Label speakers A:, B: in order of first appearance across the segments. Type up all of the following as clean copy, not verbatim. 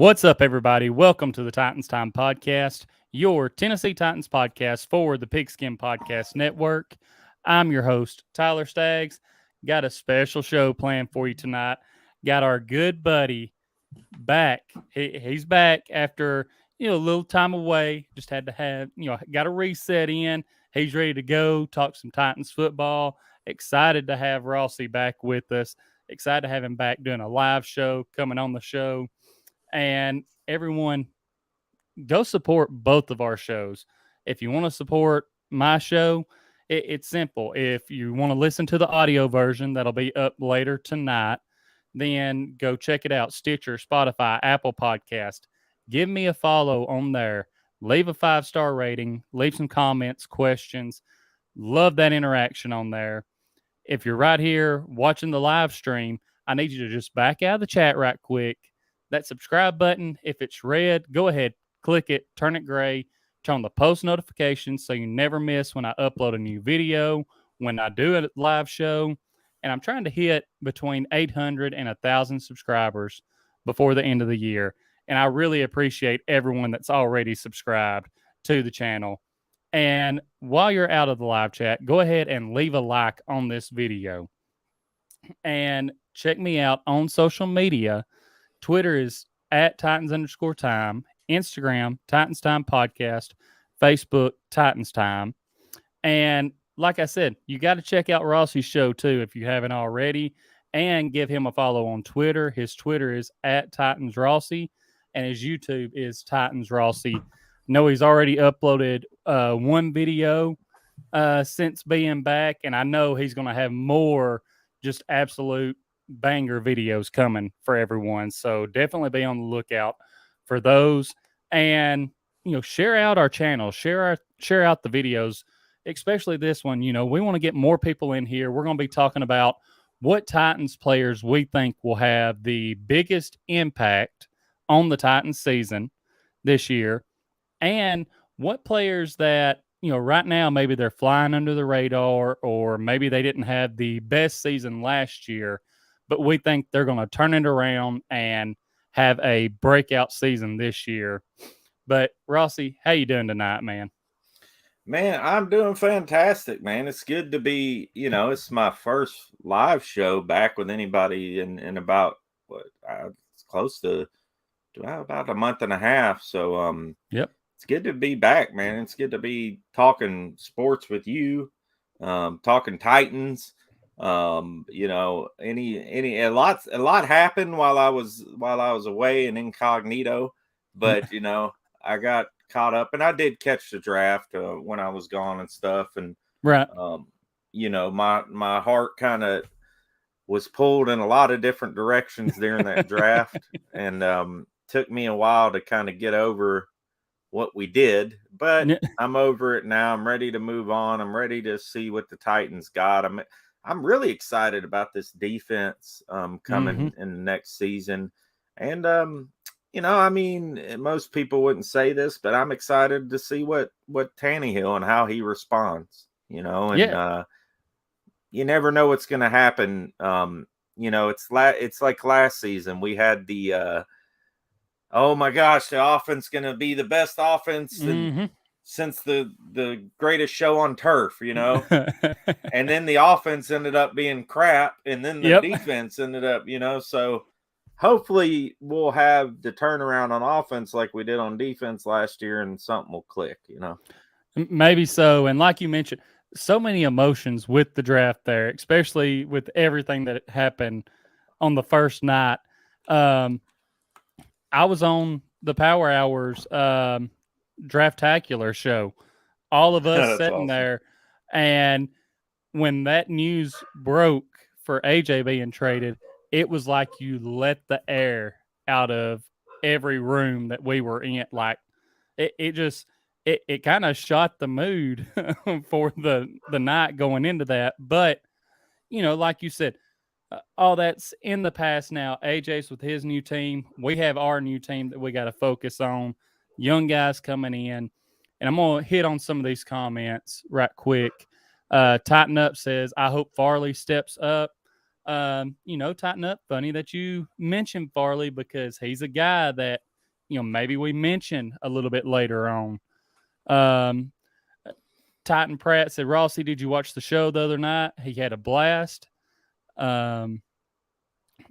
A: What's up, everybody? Welcome to the Titans Time Podcast, your Tennessee Titans podcast for the Pigskin Podcast Network. I'm your host, Tyler Staggs. Got a special show planned for you tonight. Got our good buddy back. He's back after a little time away. Just had to have got a reset in. He's ready to go. Talk some Titans football. Excited to have Rossi back with us. Excited to have him back doing a live show, coming on the show. And everyone, go support both of our shows. If you want to support my show, it's simple. If you want to listen to the audio version, that'll be up later tonight, then go check it out. Stitcher, Spotify, Apple Podcast. Give me a follow on there. Leave a 5-star rating. Leave some comments, questions. Love that interaction on there. If you're right here watching the live stream, I need you to just back out of the chat right quick. That subscribe button, if it's red, go ahead, click it, turn it gray, turn on the post notifications so you never miss when I upload a new video, when I do a live show. And I'm trying to hit between 800 and 1,000 subscribers before the end of the year. And I really appreciate everyone that's already subscribed to the channel. And while you're out of the live chat, go ahead and leave a like on this video. And check me out on social media. Twitter is at Titans_time. Instagram, Titans Time Podcast. Facebook, Titans Time. And like I said, you got to check out Rossi's show too if you haven't already. And give him a follow on Twitter. His Twitter is at Titans Rossi. And his YouTube is Titans Rossi. No, he's already uploaded one video since being back. And I know he's going to have more just absolute banger videos coming for everyone. So definitely be on the lookout for those. And, share out our channel, share out the videos, especially this one. We want to get more people in here. We're going to be talking about what Titans players we think will have the biggest impact on the Titans season this year, and what players that, right now, maybe they're flying under the radar, or maybe they didn't have the best season last year, but we think they're going to turn it around and have a breakout season this year. But Rossi, how you doing tonight, man?
B: Man, I'm doing fantastic, man. It's good to be, it's my first live show back with anybody in about it's close to about a month and a half. So,
A: yep.
B: It's good to be back, man. It's good to be talking sports with you, talking Titans. A lot happened while I was away and incognito, but I got caught up, and I did catch the draft when I was gone and stuff, and
A: right.
B: My heart kind of was pulled in a lot of different directions during that draft, and took me a while to kind of get over what we did, but I'm over it now. I'm ready to move on. I'm ready to see what the Titans got. I'm really excited about this defense coming in the next season. And, most people wouldn't say this, but I'm excited to see what Tannehill and how he responds, you never know what's going to happen. It's like last season. We had the, oh my gosh, the offense going to be the best offense since the greatest show on turf, and then the offense ended up being crap, and then the defense ended up, so hopefully we'll have the turnaround on offense like we did on defense last year, and something will click,
A: Maybe so. And like you mentioned, so many emotions with the draft there, especially with everything that happened on the first night. I was on the Power Hours Draftacular show. All of us sitting awesome. There. And when that news broke for AJ being traded, it was like you let the air out of every room that we were in. Like it kind of shot the mood for the night going into that. But, like you said, all that's in the past now. AJ's with his new team. We have our new team that we got to focus on. Young guys coming in. And I'm going to hit on some of these comments right quick. Tighten Up says, I hope Farley steps up. Tighten Up. Funny that you mentioned Farley, because he's a guy that maybe we mention a little bit later on. Um, Titan Pratt said, Rossi, did you watch the show the other night? He had a blast. My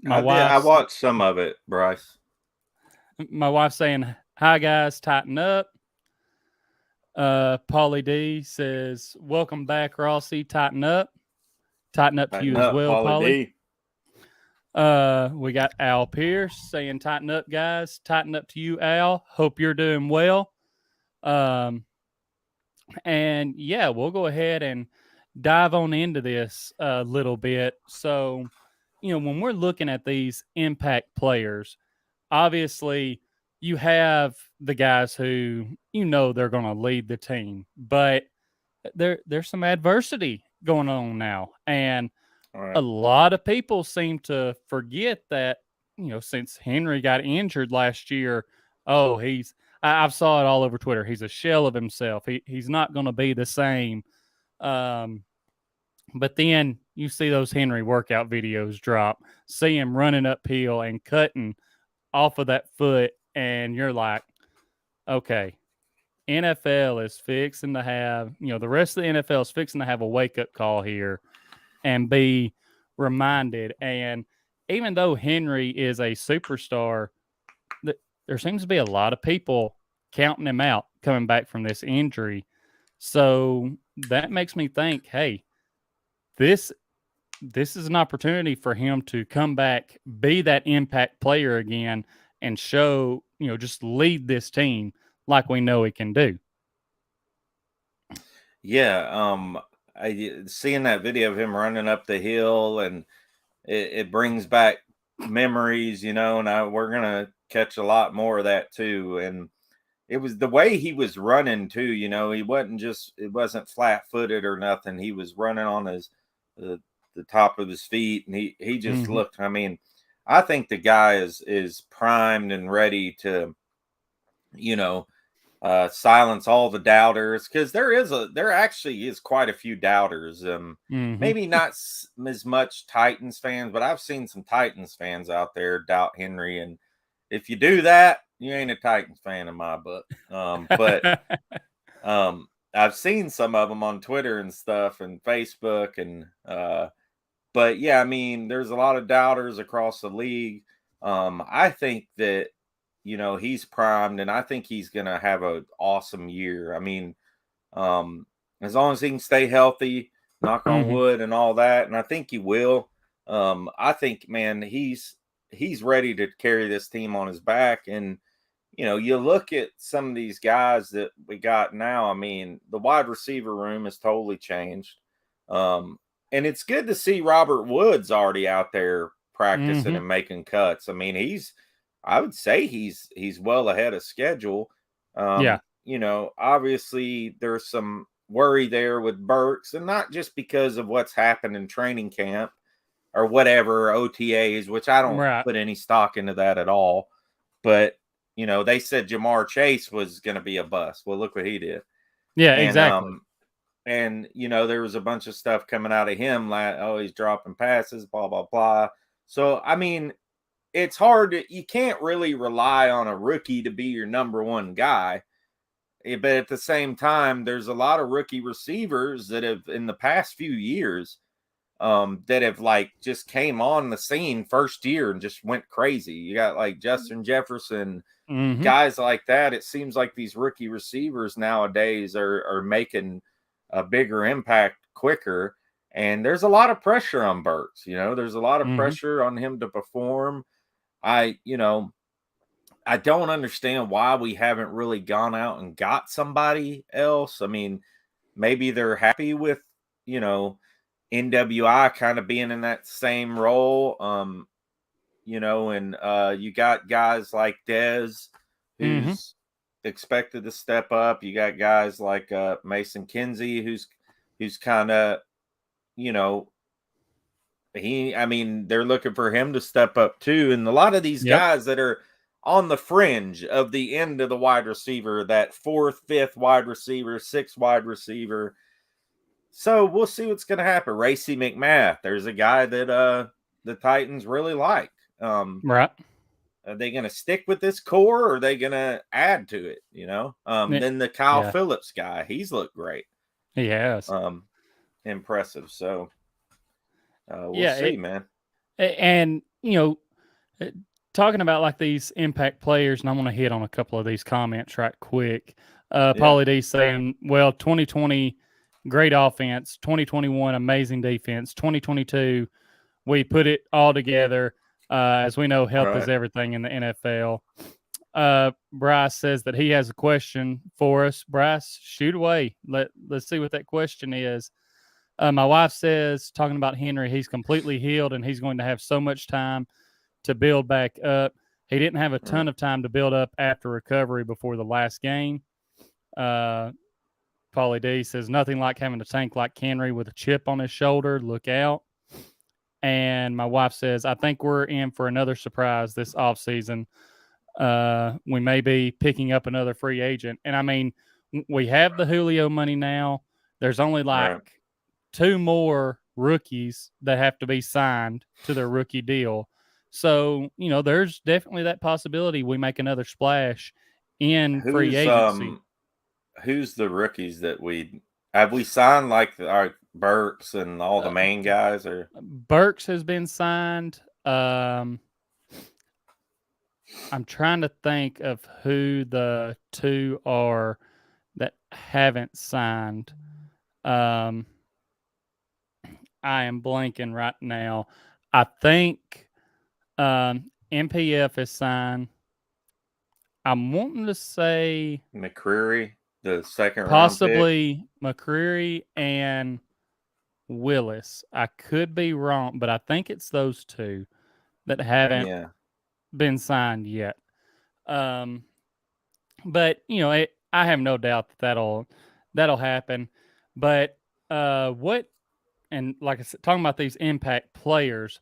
A: wife,
B: I watched some of it, Bryce.
A: My wife saying, hi guys, tighten up. Paulie D says, welcome back, Rossi. Tighten up. Tighten up to you as well, Paulie. We got Al Pierce saying, tighten up, guys. Tighten up to you, Al. Hope you're doing well. And yeah, we'll go ahead and dive on into this a little bit. So, when we're looking at these impact players, obviously you have the guys who they're going to lead the team, but there's some adversity going on now, and a lot of people seem to forget that since Henry got injured last year, I've saw it all over Twitter. He's a shell of himself. He's not going to be the same. But then you see those Henry workout videos drop, see him running uphill and cutting off of that foot, and you're like, okay, NFL is fixing to have, the rest of the NFL is fixing to have a wake-up call here and be reminded. And even though Henry is a superstar, there seems to be a lot of people counting him out coming back from this injury. So that makes me think, hey, this is an opportunity for him to come back, be that impact player again, and show, just lead this team like we know he can do.
B: Yeah, seeing that video of him running up the hill, and it brings back memories, and we're gonna catch a lot more of that too. And it was the way he was running too. He wasn't flat-footed or nothing. He was running on the top of his feet, and he just looked. I mean, I think the guy is primed and ready to, silence all the doubters, because there actually is quite a few doubters. Maybe not as much Titans fans, but I've seen some Titans fans out there doubt Henry, and if you do that, you ain't a Titans fan in my book. But I've seen some of them on Twitter and stuff and Facebook, and but yeah, I mean, there's a lot of doubters across the league. I think that he's primed, and I think he's going to have an awesome year. I mean, as long as he can stay healthy, knock on wood and all that, and I think he will. I think, man, he's ready to carry this team on his back. And, you look at some of these guys that we got now. I mean, the wide receiver room has totally changed. And it's good to see Robert Woods already out there practicing and making cuts. I mean, I would say he's well ahead of schedule.
A: Yeah.
B: Obviously there's some worry there with Burks, and not just because of what's happened in training camp or whatever, OTAs, which I don't put any stock into that at all. But, they said Jamar Chase was going to be a bust. Well, look what he did.
A: Yeah, exactly.
B: And, there was a bunch of stuff coming out of him, like, oh, he's dropping passes, blah, blah, blah. So, I mean, it's hard. You can't really rely on a rookie to be your number one guy. But at the same time, there's a lot of rookie receivers that have, in the past few years, that have just came on the scene first year and just went crazy. You got like Justin Jefferson, guys like that. It seems like these rookie receivers nowadays are making a bigger impact quicker. And there's a lot of pressure on Burks. There's a lot of pressure on him to perform. I don't understand why we haven't really gone out and got somebody else. I mean, maybe they're happy with, NWI kind of being in that same role. And you got guys like Dez, who's expected to step up. You got guys like Mason Kinsey, who's kind of, they're looking for him to step up too. And a lot of these guys that are on the fringe of the end of the wide receiver, that 4th, 5th wide receiver, 6th wide receiver. So we'll see what's going to happen. Racey McMath, there's a guy that the Titans really like. are they going to stick with this core or are they going to add to it? Then the Kyle Phillips guy, he's looked great.
A: He has.
B: Impressive. So we'll see, man.
A: And, talking about like these impact players, and I'm going to hit on a couple of these comments right quick. Paulie D saying, well, 2020, great offense. 2021, amazing defense. 2022, we put it all together. As we know, health is everything in the NFL. Bryce says that he has a question for us. Bryce, shoot away. Let's see what that question is. My wife says, talking about Henry, he's completely healed and he's going to have so much time to build back up. He didn't have a ton of time to build up after recovery before the last game. Paulie D says, nothing like having a tank like Henry with a chip on his shoulder. Look out. And my wife says, I think we're in for another surprise this offseason. We may be picking up another free agent. And I mean, we have the Julio money now. There's only like 2 more rookies that have to be signed to their rookie deal. So, there's definitely that possibility we make another splash in free agency.
B: Who's the rookies that have we signed, like our Burks and all the main guys? Or
A: Burks has been signed. I'm trying to think of who the 2 are that haven't signed. I am blanking right now. I think MPF is signed. I'm wanting to say
B: McCreary, the second
A: possibly round pick. McCreary and Willis. I could be wrong, but I think it's those 2 that haven't been signed yet. But I have no doubt that'll happen. But and like I said, talking about these impact players,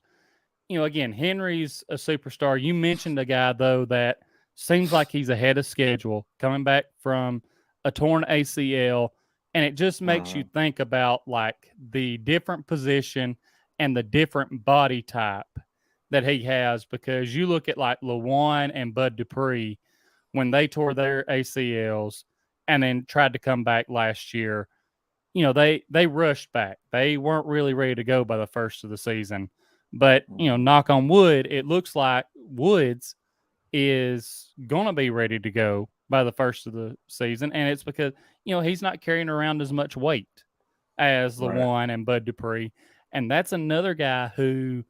A: again, Henry's a superstar. You mentioned a guy though that seems like he's ahead of schedule, coming back from a torn ACL, and it just makes you think about like the different position and the different body type that he has, because you look at like LaJuan and Bud Dupree when they tore their ACLs and then tried to come back last year. They rushed back. They weren't really ready to go by the first of the season. But, knock on wood, it looks like Woods is going to be ready to go by the first of the season. And it's because, he's not carrying around as much weight as LaJuan and Bud Dupree. And that's another guy who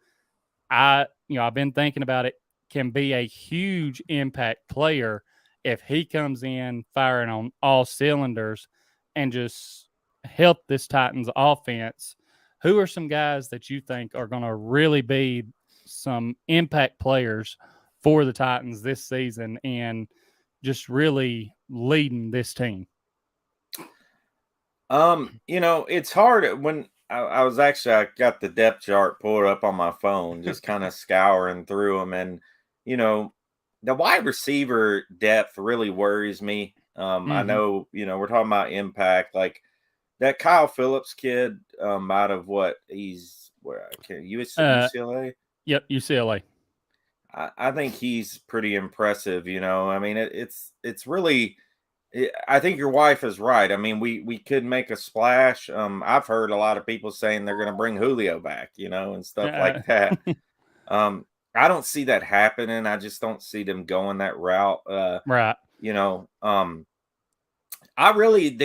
A: I've been thinking about it, can be a huge impact player if he comes in firing on all cylinders and just help this Titans offense. Who are some guys that you think are going to really be some impact players for the Titans this season and just really leading this team?
B: It's hard when I got the depth chart pulled up on my phone, just kind of scouring through them. And, the wide receiver depth really worries me. I know, we're talking about impact, like that Kyle Phillips kid, out of UCLA?
A: Yep, UCLA.
B: I think he's pretty impressive. I mean, it's really, I think your wife is right. I mean, we could make a splash. I've heard a lot of people saying they're going to bring Julio back, and stuff like that. I don't see that happening. I just don't see them going that route.
A: Right.
B: The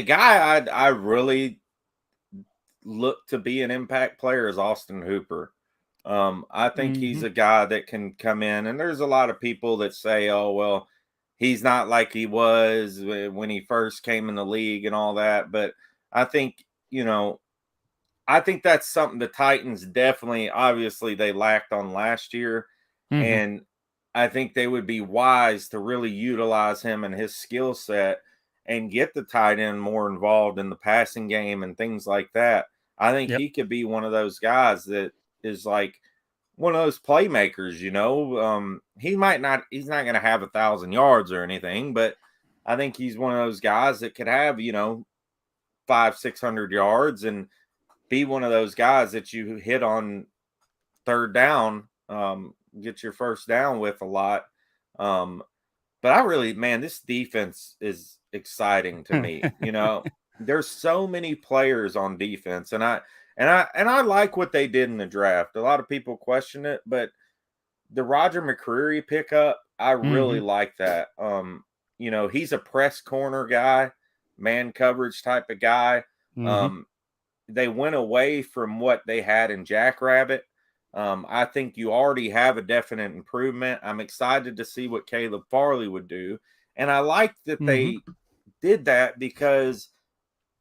B: guy I really look to be an impact player is Austin Hooper. I think he's a guy that can come in, and there's a lot of people that say, oh, well, he's not like he was when he first came in the league and all that. But I think, I think that's something the Titans definitely, obviously, they lacked on last year. And I think they would be wise to really utilize him and his skill set and get the tight end more involved in the passing game and things like that. I think he could be one of those guys that is like one of those playmakers, he's not going to have 1,000 yards or anything, but I think he's one of those guys that could have, 500-600 yards and be one of those guys that you hit on third down, get your first down with a lot. But I really, man, this defense is exciting to me. There's so many players on defense, and I like what they did in the draft. A lot of people question it, but the Roger McCreary pickup, I really like that. He's a press corner guy, man coverage type of guy. They went away from what they had in Jackrabbit. I think you already have a definite improvement. I'm excited to see what Caleb Farley would do. And I like that they did that, because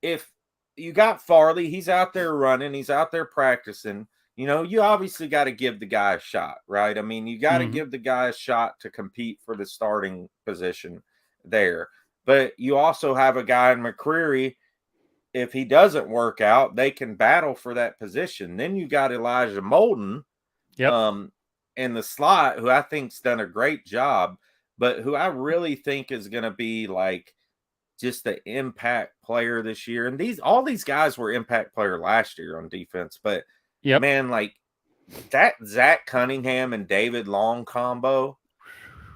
B: if you got Farley, he's out there running, he's out there practicing. You obviously got to give the guy a shot, right? I mean, you got to give the guy a shot to compete for the starting position there. But you also have a guy in McCreary. If he doesn't work out, they can battle for that position. Then you got Elijah Molden in the slot, who I think's done a great job, but who I really think is going to be like just the impact player this year. And all these guys were impact player last year on defense, but man, like that Zach Cunningham and David Long combo,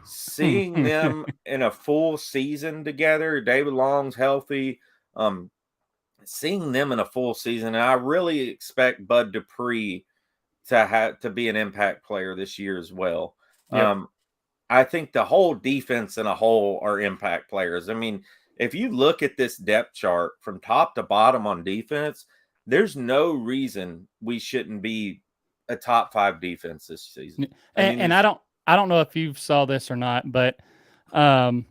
B: seeing them in a full season together, David Long's healthy, seeing them in a full season, and I really expect Bud Dupree to be an impact player this year as well. I think the whole defense in a whole are impact players. I mean, if you look at this depth chart from top to bottom on defense, there's no reason we shouldn't be a top 5 defense this season.
A: And I don't know if you saw this or not, but I'll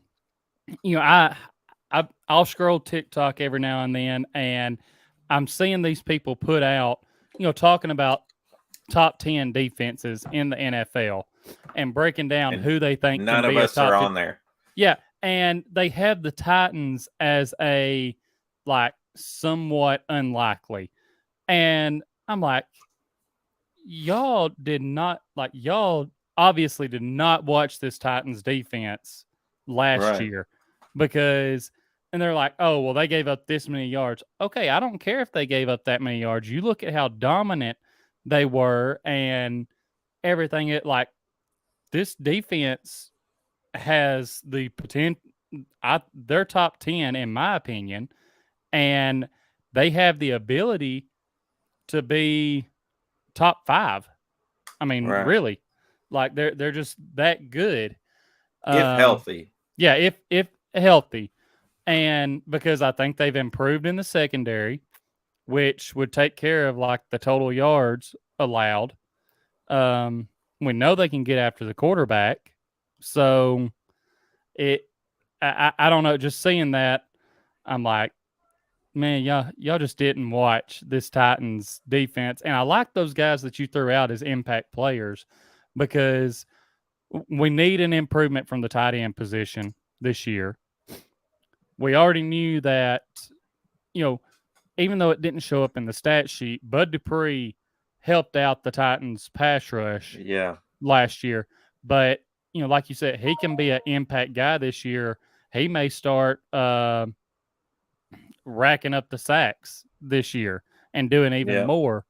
A: scroll TikTok every now and then, and I'm seeing these people put out, talking about top 10 defenses in the NFL and breaking down who they think
B: none
A: can
B: of
A: be
B: us are on there.
A: Yeah, and they have the Titans as a somewhat unlikely, and I'm like, y'all obviously did not watch this Titans defense last year, because. And they're like, oh, well, they gave up this many yards. Okay, I don't care if they gave up that many yards. You look at how dominant they were and everything. This defense has the potential. They're top 10, in my opinion, and they have the ability to be top 5. I mean, really, they're just that good.
B: If healthy.
A: Yeah, if healthy. And because I think they've improved in the secondary, which would take care of the total yards allowed. We know they can get after the quarterback. So I don't know. Just seeing that, I'm like, man, y'all just didn't watch this Titans defense. And I like those guys that you threw out as impact players, because we need an improvement from the tight end position this year. We already knew that, even though it didn't show up in the stat sheet, Bud Dupree helped out the Titans pass rush last year. But, like you said, he can be an impact guy this year. He may start racking up the sacks this year and doing even more.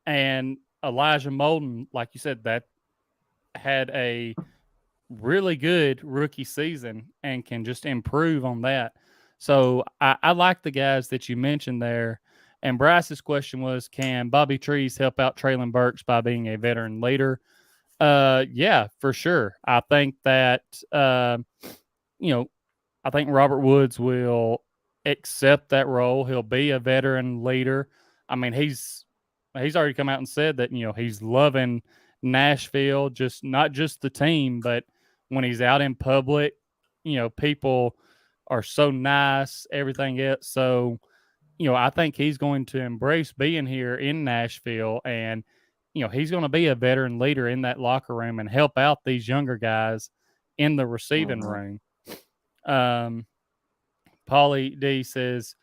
A: And Elijah Molden, like you said, that had a really good rookie season and can just improve on that. So I like the guys that you mentioned there. And Bryce's question was, can Bobby Trees help out Traylon Burks by being a veteran leader? Yeah, for sure. I think that, I think Robert Woods will accept that role. He'll be a veteran leader. I mean, he's already come out and said that, he's loving Nashville, not just the team, but when he's out in public, people are so nice, everything else. So, I think he's going to embrace being here in Nashville, and, he's going to be a veteran leader in that locker room and help out these younger guys in the receiving room. Paulie D says,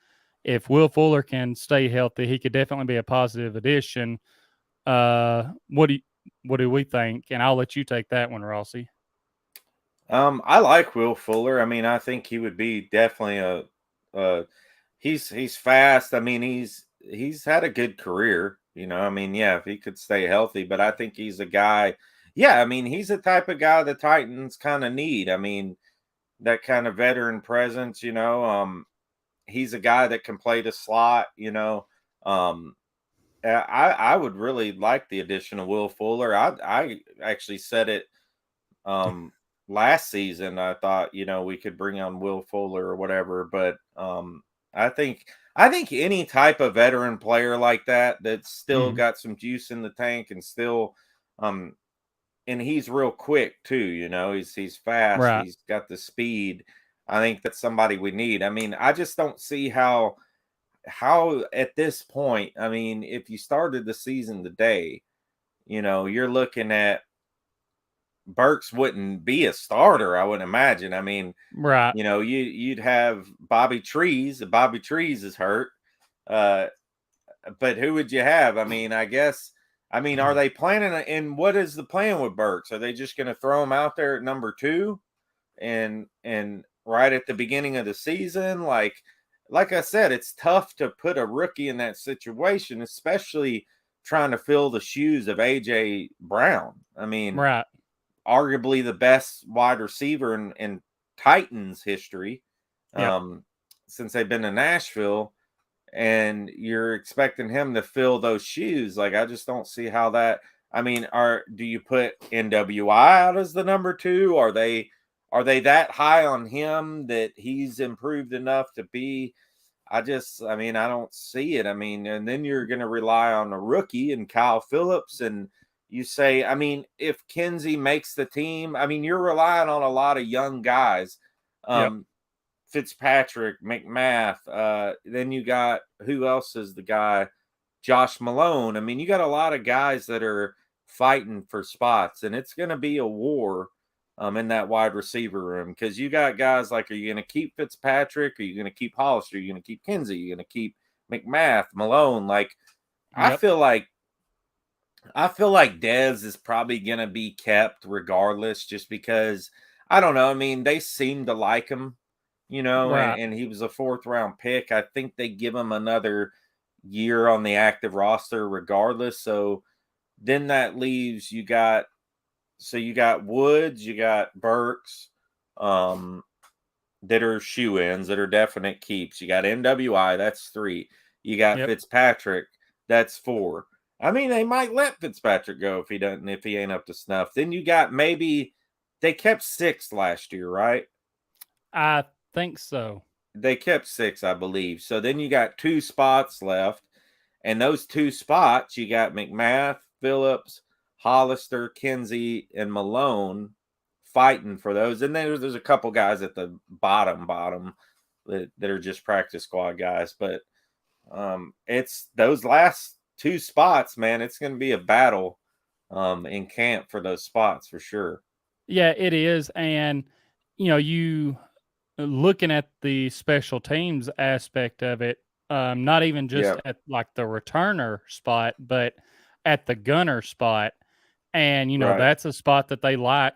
A: if Will Fuller can stay healthy, he could definitely be a positive addition. What do we think? And I'll let you take that one, Rossi.
B: I like Will Fuller. I mean, I think he would be definitely he's fast. I mean, he's had a good career, I mean, yeah, if he could stay healthy, but I think he's a guy, Yeah, I mean, he's the type of guy the Titans kind of need. I mean, that kind of veteran presence, he's a guy that can play the slot, I would really like the addition of Will Fuller. I actually said it last season. I thought, we could bring on Will Fuller or whatever, but I think any type of veteran player like that's still got some juice in the tank and still and he's real quick too, he's fast,
A: Right.
B: he's got the speed. I think that's somebody we need. I mean, I just don't see how at this point, I mean, if you started the season today, you're looking at Burks wouldn't be a starter, I would imagine. I mean,
A: Right.
B: you'd have Bobby Trees. Bobby Trees is hurt. But who would you have? I mean, are they planning? And what is the plan with Burks? Are they just going to throw him out there at number 2, and right at the beginning of the season? Like I said, it's tough to put a rookie in that situation, especially trying to fill the shoes of AJ Brown. I mean,
A: right.
B: Arguably the best wide receiver in Titans history, since they've been to Nashville. And you're expecting him to fill those shoes. Like, I just don't see how that. I mean, do you put NWI out as the number 2? Are they that high on him that he's improved enough to be? I don't see it. I mean, and then you're going to rely on a rookie and Kyle Phillips, and you say, I mean, if Kinsey makes the team, I mean, you're relying on a lot of young guys. Fitzpatrick, McMath. Then you got, who else is the guy? Josh Malone. I mean, you got a lot of guys that are fighting for spots, and it's going to be a war in that wide receiver room, because you got guys like, are you going to keep Fitzpatrick? Are you going to keep Hollister? Are you going to keep Kinsey? Are you going to keep McMath, Malone? Like, I feel like Dez is probably going to be kept regardless, just because, I don't know. I mean, they seem to like him.
A: Right.
B: And he was a 4th round pick. I think they give him another year on the active roster regardless. So then that leaves, you got Woods, you got Burks, that are shoe-ins, that are definite keeps. You got NWI, that's 3. You got Fitzpatrick, that's 4. I mean, they might let Fitzpatrick go if he ain't up to snuff. Then you got, maybe they kept 6 last year, right?
A: I think so.
B: They kept 6, I believe. So then you got 2 spots left, and those 2 spots, you got McMath, Phillips, Hollister, Kinsey, and Malone fighting for those. And then there's a couple guys at the bottom that are just practice squad guys. But it's those last 2 spots, man. It's going to be a battle in camp for those spots for sure.
A: Yeah, it is. And you looking at the special teams aspect of it, not even just at like the returner spot, but at the gunner spot. And, that's a spot that they like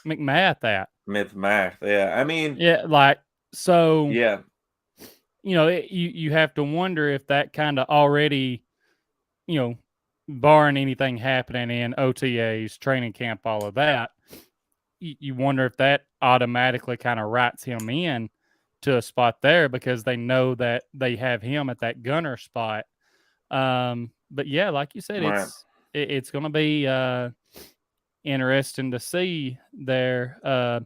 A: McMath at.
B: McMath, yeah. I mean,
A: yeah, like, so,
B: yeah.
A: You have to wonder if that kind of already, barring anything happening in OTAs, training camp, all of that, you wonder if that automatically kind of writes him in to a spot there, because they know that they have him at that gunner spot. But yeah, like you said, it's going to be interesting to see there.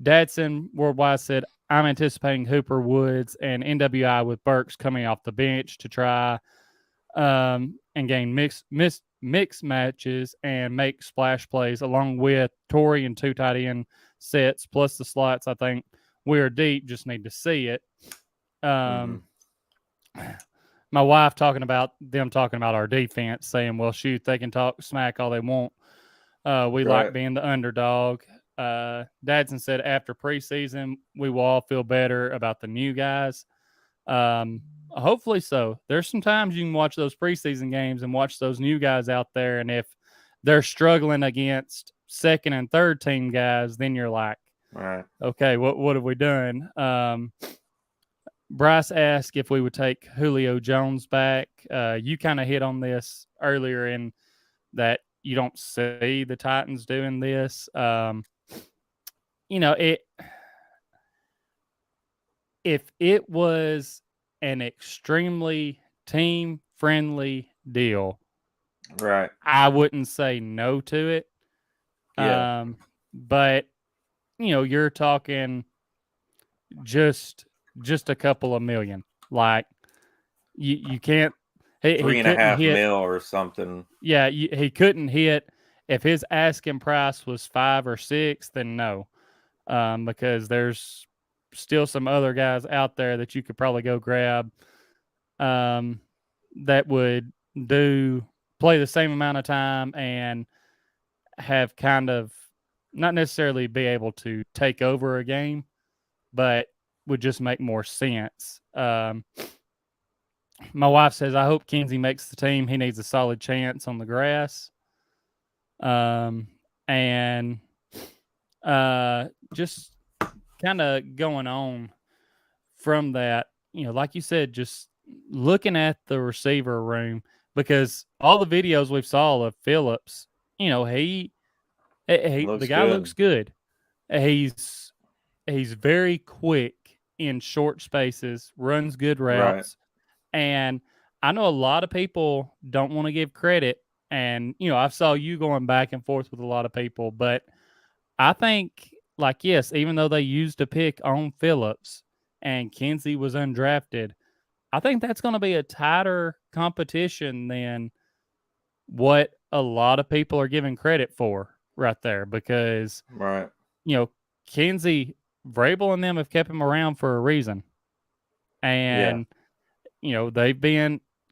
A: Dadson Worldwide said, I'm anticipating Hooper, Woods, and NWI with Burks coming off the bench to try and gain mix matches and make splash plays, along with Torrey and 2 tight end sets plus the slots. I think we're deep, just need to see it. My wife talking about our defense, saying, well, shoot, they can talk smack all they want. We like being the underdog. Dadson said after preseason, we will all feel better about the new guys. Hopefully so. There's some times you can watch those preseason games and watch those new guys out there, and if they're struggling against second and third team guys, then you're like, okay, what have we done? Bryce asked if we would take Julio Jones back. You kind of hit on this earlier in that you don't see the Titans doing this. You know, if it was an extremely team friendly deal,
B: right.
A: I wouldn't say no to it.
B: Yeah.
A: But you're talking just a couple of million. Like you can't. He couldn't
B: $3.5
A: hit.
B: mil or something.
A: Yeah, he couldn't hit. If his asking price was 5 or 6, then no, because there's still some other guys out there that you could probably go grab, that would play the same amount of time and have kind of not necessarily be able to take over a game, but would just make more sense. My wife says, I hope Kenzie makes the team. He needs a solid chance on the grass. And just kind of going on from that, like you said, just looking at the receiver room, because all the videos we've saw of Phillips, the guy looks good. He's very quick in short spaces, runs good routes. Right. And I know a lot of people don't want to give credit. And, I saw you going back and forth with a lot of people. But I think, yes, even though they used a pick on Phillips and Kenzie was undrafted, I think that's going to be a tighter competition than what a lot of people are giving credit for right there. Because,
B: right.
A: Kenzie, Vrabel and them have kept him around for a reason. And,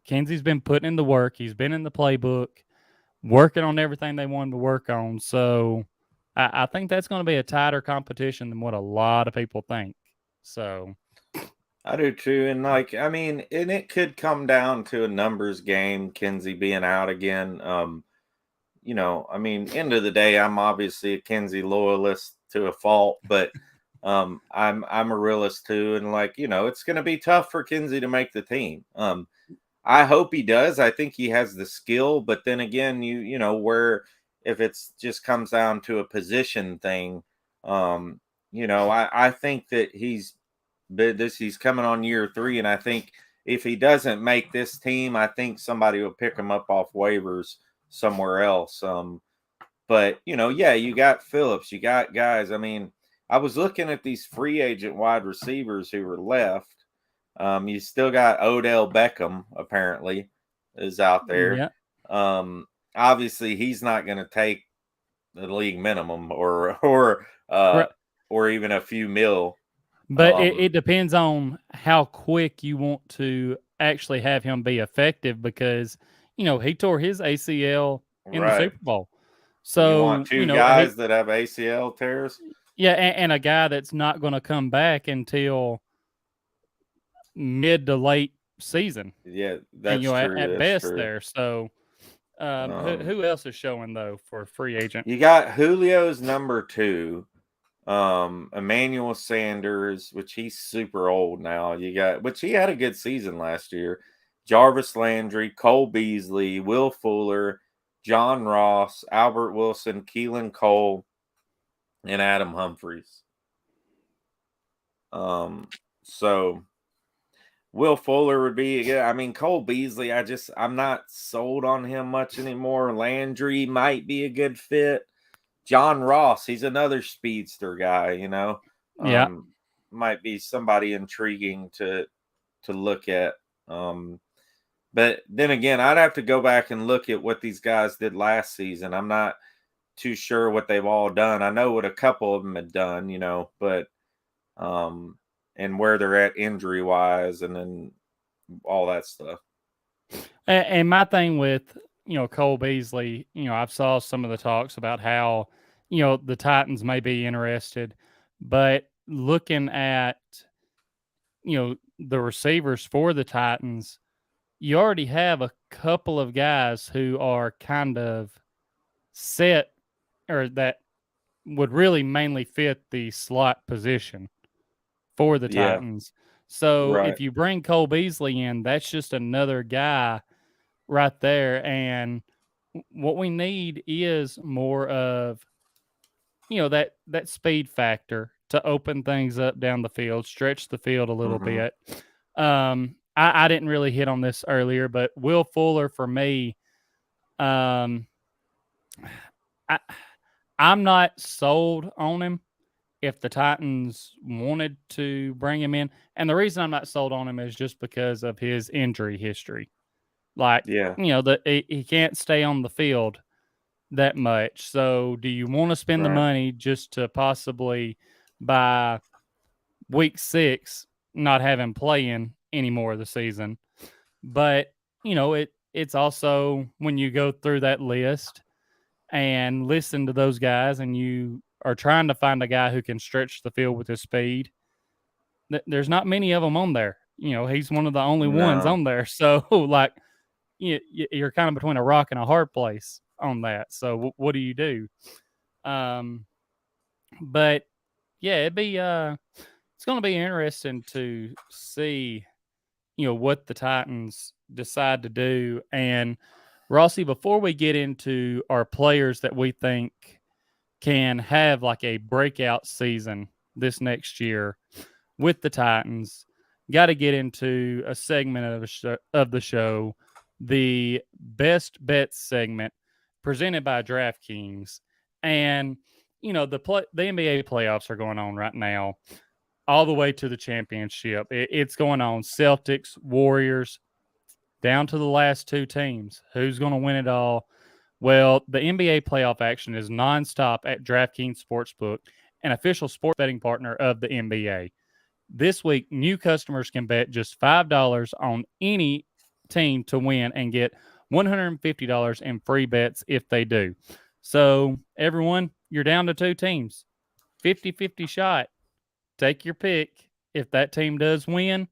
A: Kenzie's been putting in the work. He's been in the playbook, working on everything they wanted to work on. So I think that's going to be a tighter competition than what a lot of people think. So
B: I do too. And and it could come down to a numbers game, Kenzie being out again. End of the day, I'm obviously a Kenzie loyalist to a fault, but I'm a realist too. And it's gonna be tough for Kenzie to make the team. I hope he does. I think he has the skill, but then again, where if it's just comes down to a position thing, I think that he's coming on year 3, and I think if he doesn't make this team, I think somebody will pick him up off waivers somewhere else. But you got Phillips, you got guys. I was looking at these free agent wide receivers who were left. You still got Odell Beckham, apparently, is out there.
A: Yeah.
B: Obviously, he's not going to take the league minimum or even a few mil.
A: But it depends on how quick you want to actually have him be effective, because he tore his ACL in the Super Bowl. So
B: you want two guys that have ACL tears.
A: Yeah, and a guy that's not going to come back until mid to late season.
B: Yeah, that's true.
A: At best true. There. So who else is showing though for free agent?
B: You got Julio's number 2. Emmanuel Sanders, which he's super old now. Which he had a good season last year. Jarvis Landry, Cole Beasley, Will Fuller, John Ross, Albert Wilson, Keelan Cole, and Adam Humphries. So Will Fuller would be, Cole Beasley, I'm not sold on him much anymore. Landry might be a good fit. John Ross, he's another speedster guy,
A: Yeah.
B: Might be somebody intriguing to look at. But then again, I'd have to go back and look at what these guys did last season. I'm not too sure what they've all done. I know what a couple of them had done, but and where they're at injury wise, and then all that stuff.
A: And my thing with Cole Beasley, I've saw some of the talks about how the Titans may be interested, but looking at the receivers for the Titans, you already have a couple of guys who are kind of set, or that would really mainly fit the slot position for the Titans. So if you bring Cole Beasley in, that's just another guy right there. And what we need is more of, that speed factor to open things up down the field, stretch the field a little bit. I didn't really hit on this earlier, but Will Fuller for me, I, I'm not sold on him if the Titans wanted to bring him in. And the reason I'm not sold on him is just because of his injury history. Like, he can't stay on the field that much. So do you want to spend the money just to possibly by week 6 not have him playing any more of the season? But, it's also when you go through that list and listen to those guys and you are trying to find a guy who can stretch the field with his speed, there's not many of them on there. He's one of the only ones on there. So, like, you're kind of between a rock and a hard place on that. So, what do you do? But yeah, it's going to be interesting to see, what the Titans decide to do. And Rossi, before we get into our players that we think can have like a breakout season this next year with the Titans, got to get into a segment of the show, the best bets segment presented by DraftKings. And, the NBA playoffs are going on right now, all the way to the championship. It's going on. Celtics, Warriors, down to the last 2 teams. Who's going to win it all? Well, the NBA playoff action is nonstop at DraftKings Sportsbook, an official sports betting partner of the NBA. This week, new customers can bet just $5 on any team to win and get $150 in free bets if they do. So, everyone, you're down to 2 teams. 50-50 shot. Take your pick. If that team does win,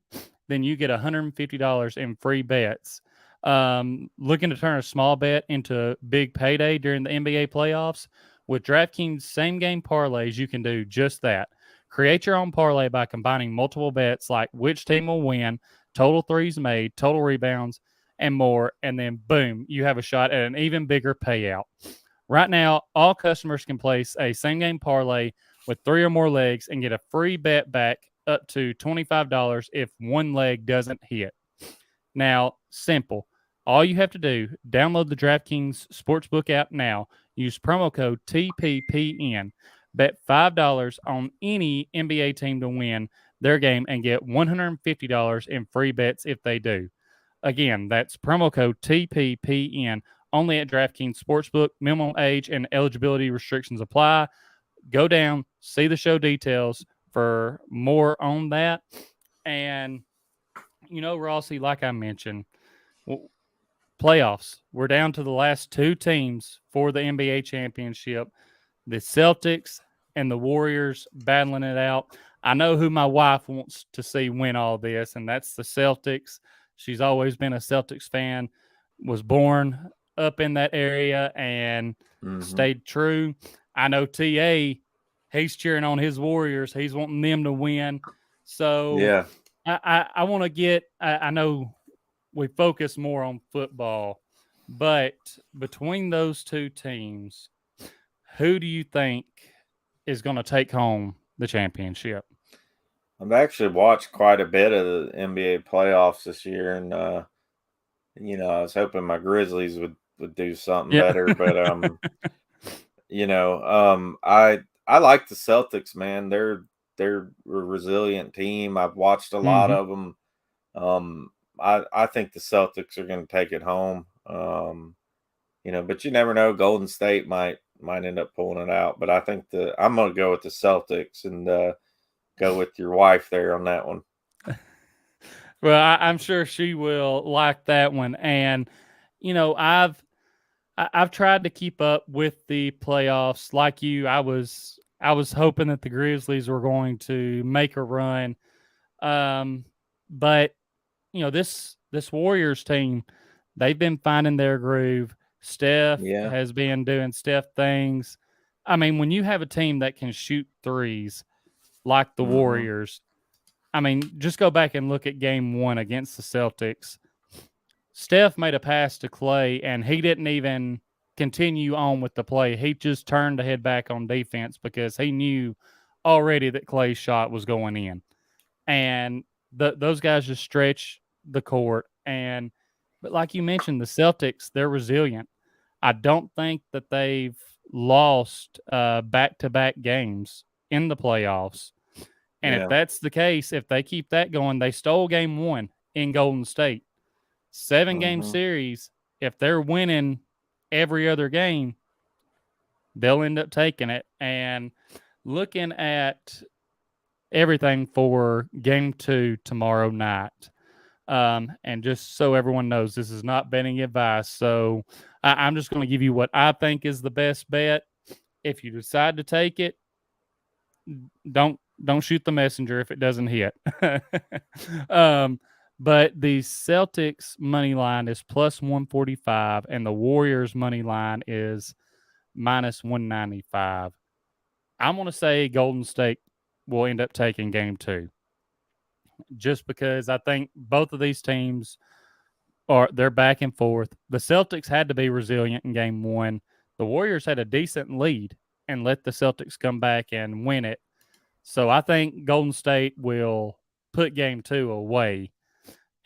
A: then you get $150 in free bets. Looking to turn a small bet into a big payday during the NBA playoffs? With DraftKings same-game parlays, you can do just that. Create your own parlay by combining multiple bets like which team will win, total threes made, total rebounds, and more, and then boom, you have a shot at an even bigger payout. Right now, all customers can place a same-game parlay with 3 or more legs and get a free bet back up to $25 if one leg doesn't hit. Now, simple. All you have to do, download the DraftKings Sportsbook app now. Use promo code TPPN. Bet $5 on any NBA team to win their game and get $150 in free bets if they do. Again, that's promo code TPPN. Only at DraftKings Sportsbook. Minimum age and eligibility restrictions apply. Go down, see the show details for more on that. And, Rossi, like I mentioned, playoffs. We're down to the last 2 teams for the NBA championship. The Celtics and the Warriors battling it out. I know who my wife wants to see win all this, and that's the Celtics. She's always been a Celtics fan, was born up in that area and stayed true. I know TA, he's cheering on his Warriors. He's wanting them to win. So
B: yeah,
A: I want to get – I know we focus more on football, but between those 2 teams, who do you think is going to take home the championship?
B: I've actually watched quite a bit of the NBA playoffs this year, and I was hoping my Grizzlies would do something better, but I like the Celtics, man. They're a resilient team. I've watched a lot of them. I think the Celtics are going to take it home. But you never know. Golden State might end up pulling it out, but I think I'm going to go with the Celtics and go with your wife there on that one.
A: Well, I'm sure she will like that one. And, I've tried to keep up with the playoffs like you. I was hoping that the Grizzlies were going to make a run. But, this Warriors team, they've been finding their groove. Steph has been doing Steph things. I mean, when you have a team that can shoot threes like the Warriors, I mean, just go back and look at game 1 against the Celtics. Steph made a pass to Clay, and he didn't even continue on with the play. He just turned to head back on defense because he knew already that Clay's shot was going in. And those guys just stretch the court. But like you mentioned, the Celtics, they're resilient. I don't think that they've lost back-to-back games in the playoffs. And if that's the case, if they keep that going, they stole game 1 in Golden State. 7-game series, if they're winning every other game, they'll end up taking it. And looking at everything for game 2 tomorrow night, and just so everyone knows, this is not betting advice. So I'm just going to give you what I think is the best bet. If you decide to take it, don't shoot the messenger if it doesn't hit. But the Celtics money line is plus 145, and the Warriors money line is minus 195. I'm going to say Golden State will end up taking game 2, just because I think both of these teams they're back and forth. The Celtics had to be resilient in game 1. The Warriors had a decent lead and let the Celtics come back and win it. So I think Golden State will put game 2 away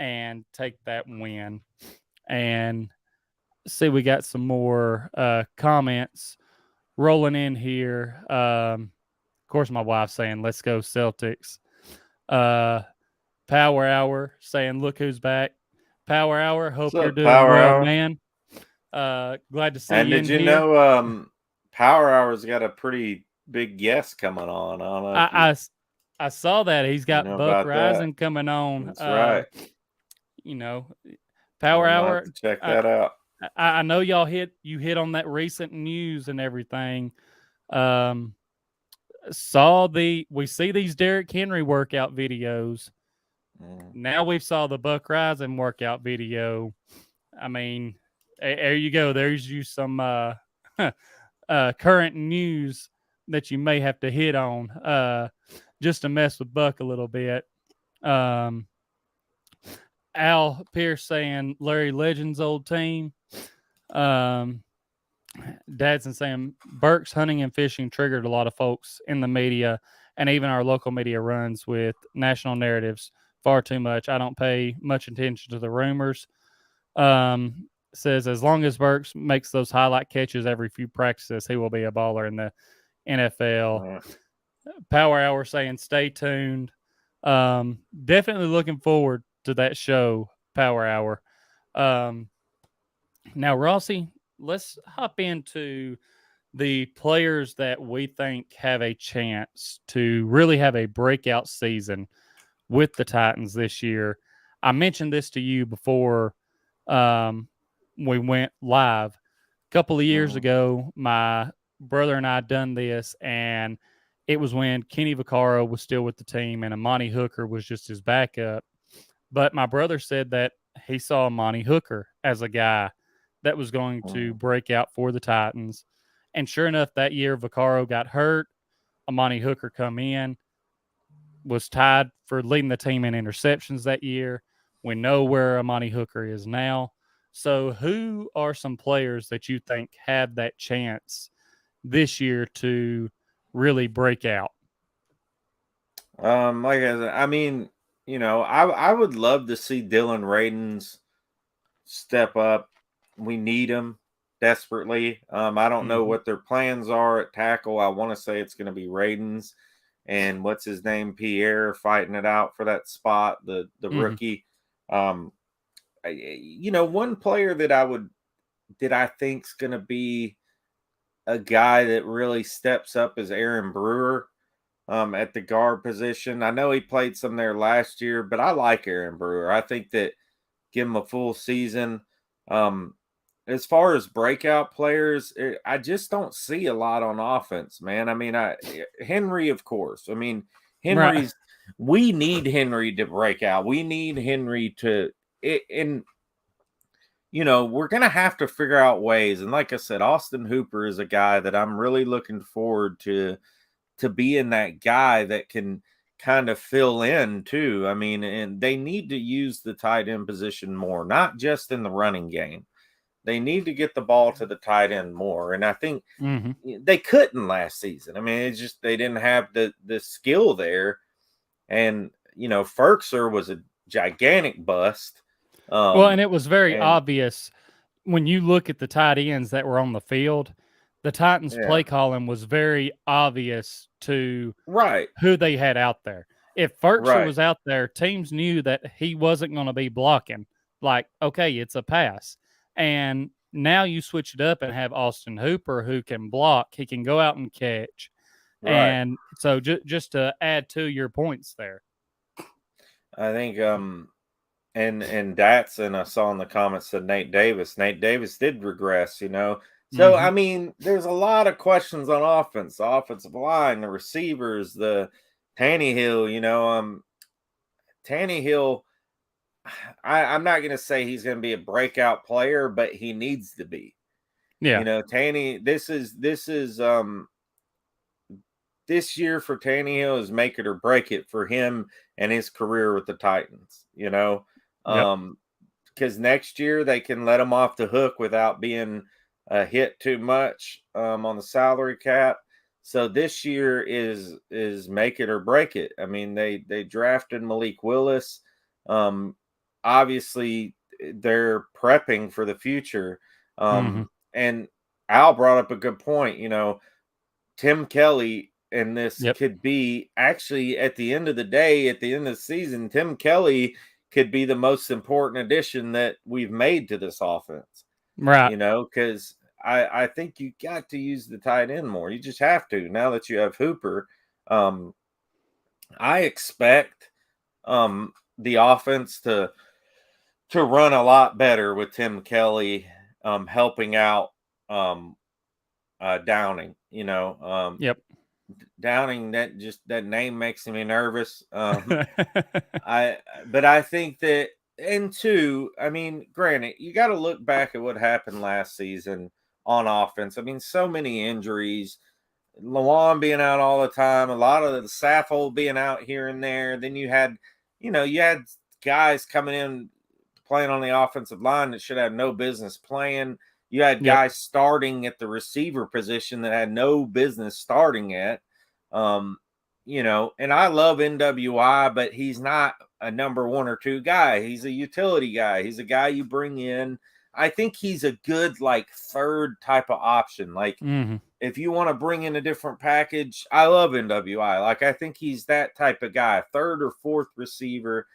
A: and take that win. And see, we got some more comments rolling in here. Of course, my wife's saying, let's go Celtics. Power Hour saying, look who's back. Power Hour, hope you're doing well, man. Glad to see you in here. And
B: did you know Power Hour's got a pretty big guest coming on?
A: I saw that. He's got Buck Rising coming on.
B: That's right.
A: Power Hour.
B: Check that out.
A: I know you hit on that recent news and everything. We see these Derrick Henry workout videos. Now we've saw the Buck Rising workout video. I mean, there you go. There's you some current news that you may have to hit on just to mess with Buck a little bit. Al Pierce saying Larry Legend's old team. Dadson saying Burke's hunting and fishing triggered a lot of folks in the media, and even our local media runs with national narratives far too much. I don't pay much attention to the rumors. Says as long as Burks makes those highlight catches every few practices, he will be a baller in the NFL. Power Hour saying stay tuned. Definitely looking forward to that show, Power Hour. Now, Rossi, let's hop into the players that we think have a chance to really have a breakout season with the Titans this year. I mentioned this to you before we went live. A couple of years ago, my brother and I done this, and it was when Kenny Vaccaro was still with the team and Amani Hooker was just his backup. But my brother said that he saw Amani Hooker as a guy that was going to break out for the Titans. And sure enough, that year Vaccaro got hurt. Amani Hooker come in, was tied for leading the team in interceptions that year. We know where Amani Hooker is now. So who are some players that you think have that chance this year to really break out?
B: Like I mean, I would love to see Dylan Radins step up. We need him desperately. I don't know what their plans are at tackle. I want to say it's going to be Radins and what's his name, Pierre, fighting it out for that spot, the rookie. One player that I think's going to be a guy that really steps up is Aaron Brewer at the guard position. I know he played some there last year, but I like Aaron Brewer. I think that give him a full season. As far as breakout players, I just don't see a lot on offense, man. I mean, Henry, of course. I mean, Henry's. Right. We need Henry to break out. We need Henry to. We're going to have to figure out ways. And like I said, Austin Hooper is a guy that I'm really looking forward to being that guy that can kind of fill in too. I mean, and they need to use the tight end position more, not just in the running game. They need to get the ball to the tight end more. And I think
A: Mm-hmm.
B: they couldn't last season. I mean, it's just they didn't have the skill there. And, Ferkser was a gigantic bust.
A: Well, and it was very
B: and
A: obvious when you look at the tight ends that were on the field, the Titans'
B: yeah,
A: play calling was very obvious to
B: right,
A: who they had out there. If Ferkser
B: right,
A: was out there, teams knew that he wasn't going to be blocking. Like, okay, it's a pass. And now you switch it up and have Austin Hooper who can block. He can go out and catch.
B: right.
A: And so just to add to your points there.
B: I think and Datsun, I saw in the comments, said Nate Davis. Nate Davis did regress, So
A: Mm-hmm.
B: I mean, there's a lot of questions on offense, the offensive line, the receivers, the Tanny Hill, Tanny Hill. I'm not gonna say he's gonna be a breakout player, but he needs to be.
A: Yeah.
B: Tanny, this year for Tannehill is make it or break it for him and his career with the Titans,
A: Yep.
B: Because next year they can let him off the hook without being hit too much on the salary cap. So this year is make it or break it. I mean, they drafted Malik Willis. Obviously, they're prepping for the future.
A: Mm-hmm.
B: And Al brought up a good point. Tim Kelly, and this
A: Yep.
B: could be actually at the end of the day, at the end of the season, Tim Kelly could be the most important addition that we've made to this offense.
A: Right.
B: Because I think you got to use the tight end more. You just have to now that you have Hooper. I expect the offense to run a lot better with Tim Kelly helping out Downing.
A: Yep.
B: Downing, that name makes me nervous. But I think that, and two, I mean, granted, you got to look back at what happened last season on offense. I mean, so many injuries, Lawan being out all the time, a lot of the Saffold being out here and there. Then you had guys coming in playing on the offensive line that should have no business playing. You had
A: Yep.
B: guys starting at the receiver position that had no business starting at. And I love NWI, but he's not a number 1 or 2 guy. He's a utility guy. He's a guy you bring in. I think he's a good, like, third type of option. Like, if you want to bring in a different package, I love NWI. Like, I think he's that type of guy, third or fourth receiver.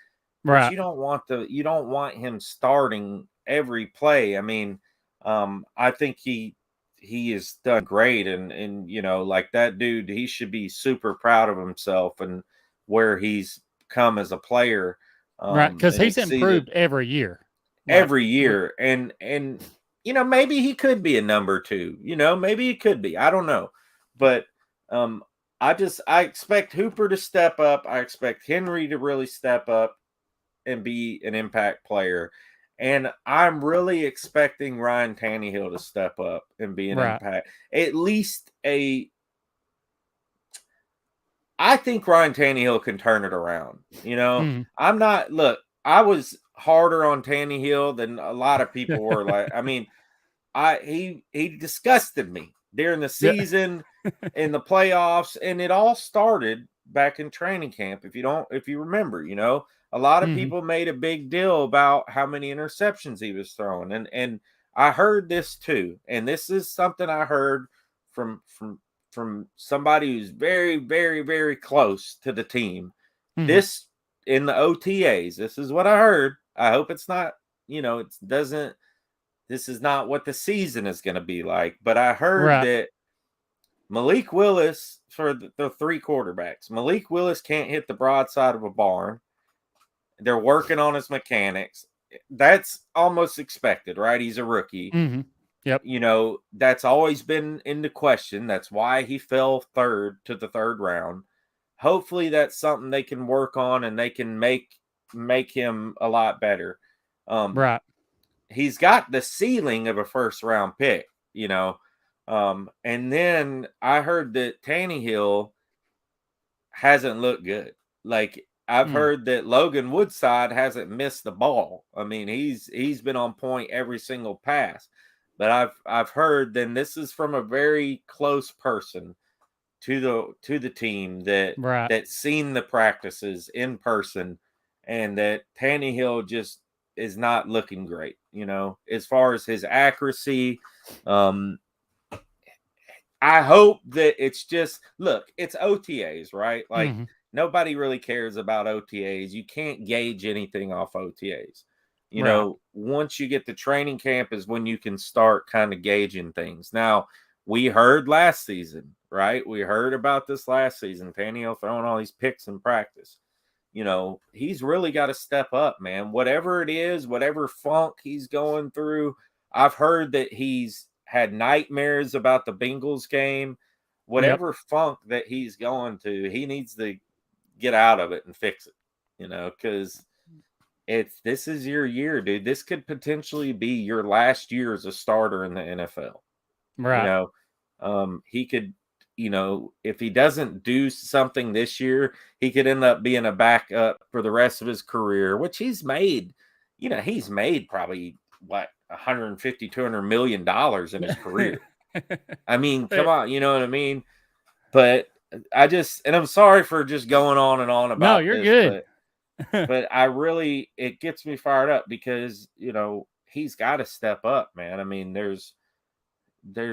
A: Right.
B: But you don't want him starting every play. I mean, I think he has done great, and like that dude, he should be super proud of himself and where he's come as a player.
A: Right. Because
B: And
A: he's
B: exceeded
A: improved every year.
B: every year, and maybe he could be a number 2. Maybe he could be. I don't know, but I expect Hooper to step up. I expect Henry to really step up and be an impact player. And I'm really expecting Ryan Tannehill to step up and be an impact. At least I think Ryan Tannehill can turn it around. I'm not, look, I was harder on Tannehill than a lot of people were. Like, I mean, he disgusted me during the season, in the playoffs, and it all started back in training camp. If you remember, a lot of people made a big deal about how many interceptions he was throwing, and I heard this too, and this is something I heard from somebody who's very, very, very close to the team. This in the OTAs, this is what I heard. I hope it's not, it doesn't. This is not what the season is going to be like, but I heard that Malik Willis, for the 3 quarterbacks, Malik Willis can't hit the broadside of a barn. They're working on his mechanics. That's almost expected, right? He's a rookie.
A: Yep.
B: That's always been into question. That's why he fell to the third round. Hopefully that's something they can work on and they can make him a lot better. He's got the ceiling of a first round pick, and then I heard that Tannehill hasn't looked good. Like, I've heard that Logan Woodside hasn't missed the ball. I mean, he's been on point every single pass. But I've heard then this is from a very close person to the team that's seen the practices in person, and that Tanny Hill just is not looking great, as far as his accuracy. I hope that it's just, look, it's OTAs, right? Like nobody really cares about OTAs. You can't gauge anything off OTAs. Once you get to training camp is when you can start kind of gauging things. Now, we heard last season, right? We heard about this last season. Tannehill throwing all these picks in practice. He's really got to step up, man. Whatever it is, whatever funk he's going through. I've heard that he's had nightmares about the Bengals game. Whatever funk that he's going to, he needs to get out of it and fix it, because this is your year, dude. This could potentially be your last year as a starter in the NFL.
A: Right.
B: He could, if he doesn't do something this year, he could end up being a backup for the rest of his career, which he's made probably what, 150, $200 million in his career. I mean, come on, you know what I mean? But I'm sorry for just going on and on about
A: no, you're
B: this,
A: good.
B: but I really, it gets me fired up because, he's got to step up, man. I mean,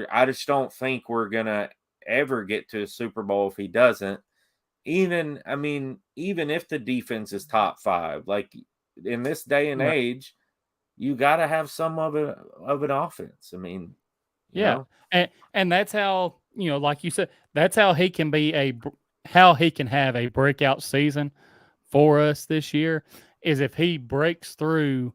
B: I just don't think we're going to ever get to a Super Bowl if he doesn't. Even if the defense is top 5, like in this day and age, you got to have some of an offense. I mean, you know?
A: And that's how, like you said, that's how he can have a breakout season for us this year, is if he breaks through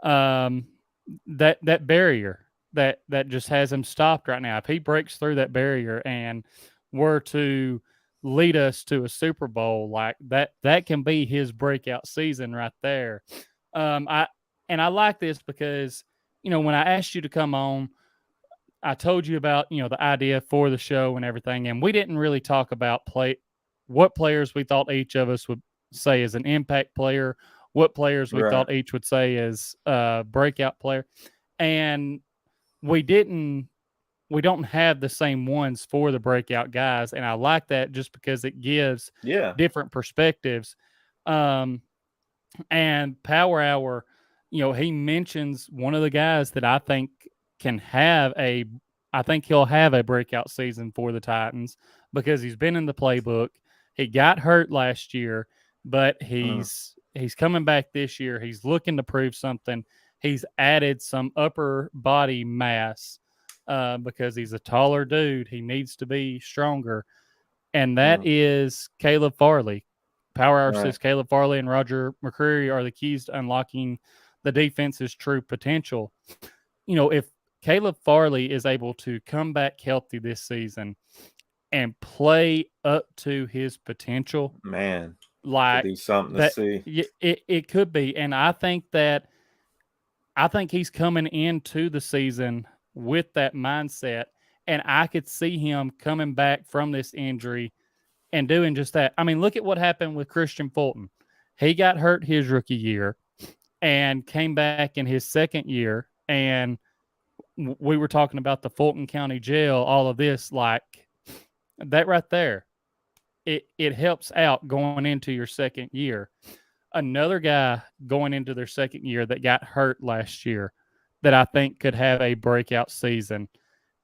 A: that barrier that just has him stopped right now. If he breaks through that barrier and were to lead us to a Super Bowl, like that can be his breakout season right there. I like this because, when I asked you to come on, I told you about, the idea for the show and everything, and we didn't really talk about what players we thought each of us would say is an impact player, what players we thought each would say is a breakout player. And we don't have the same ones for the breakout guys. And I like that just because it gives different perspectives. And Power Hour, he mentions one of the guys that I think I think he'll have a breakout season for the Titans because he's been in the playbook. He got hurt last year, but he's coming back this year. He's looking to prove something. He's added some upper body mass because he's a taller dude. He needs to be stronger. And that is Caleb Farley. Power Hour says Caleb Farley and Roger McCreary are the keys to unlocking the defense's true potential. If Caleb Farley is able to come back healthy this season and play up to his potential,
B: man,
A: like
B: could be something to see.
A: It could be. And I think he's coming into the season with that mindset, and I could see him coming back from this injury and doing just that. I mean, look at what happened with Christian Fulton. He got hurt his rookie year and came back in his second year, and we were talking about the Fulton County Jail, all of this, like that right there. It helps out going into your second year. Another guy going into their second year that got hurt last year that I think could have a breakout season.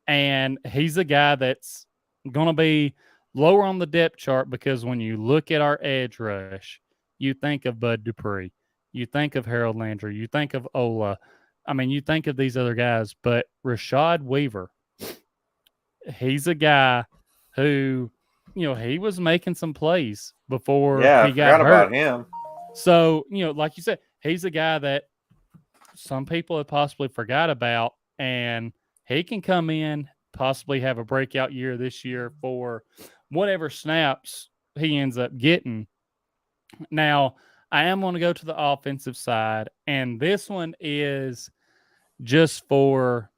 A: And he's a guy that's going to be lower on the depth chart because when you look at our edge rush, you think of Bud Dupree, you think of Harold Landry, you think of Ola. I mean, you think of these other guys, but Rashad Weaver, he's a guy who, he was making some plays before he got hurt.
B: About him.
A: So, like you said, he's a guy that some people have possibly forgot about, and he can come in, possibly have a breakout year this year for whatever snaps he ends up getting. Now, I am going to go to the offensive side, and this one is just for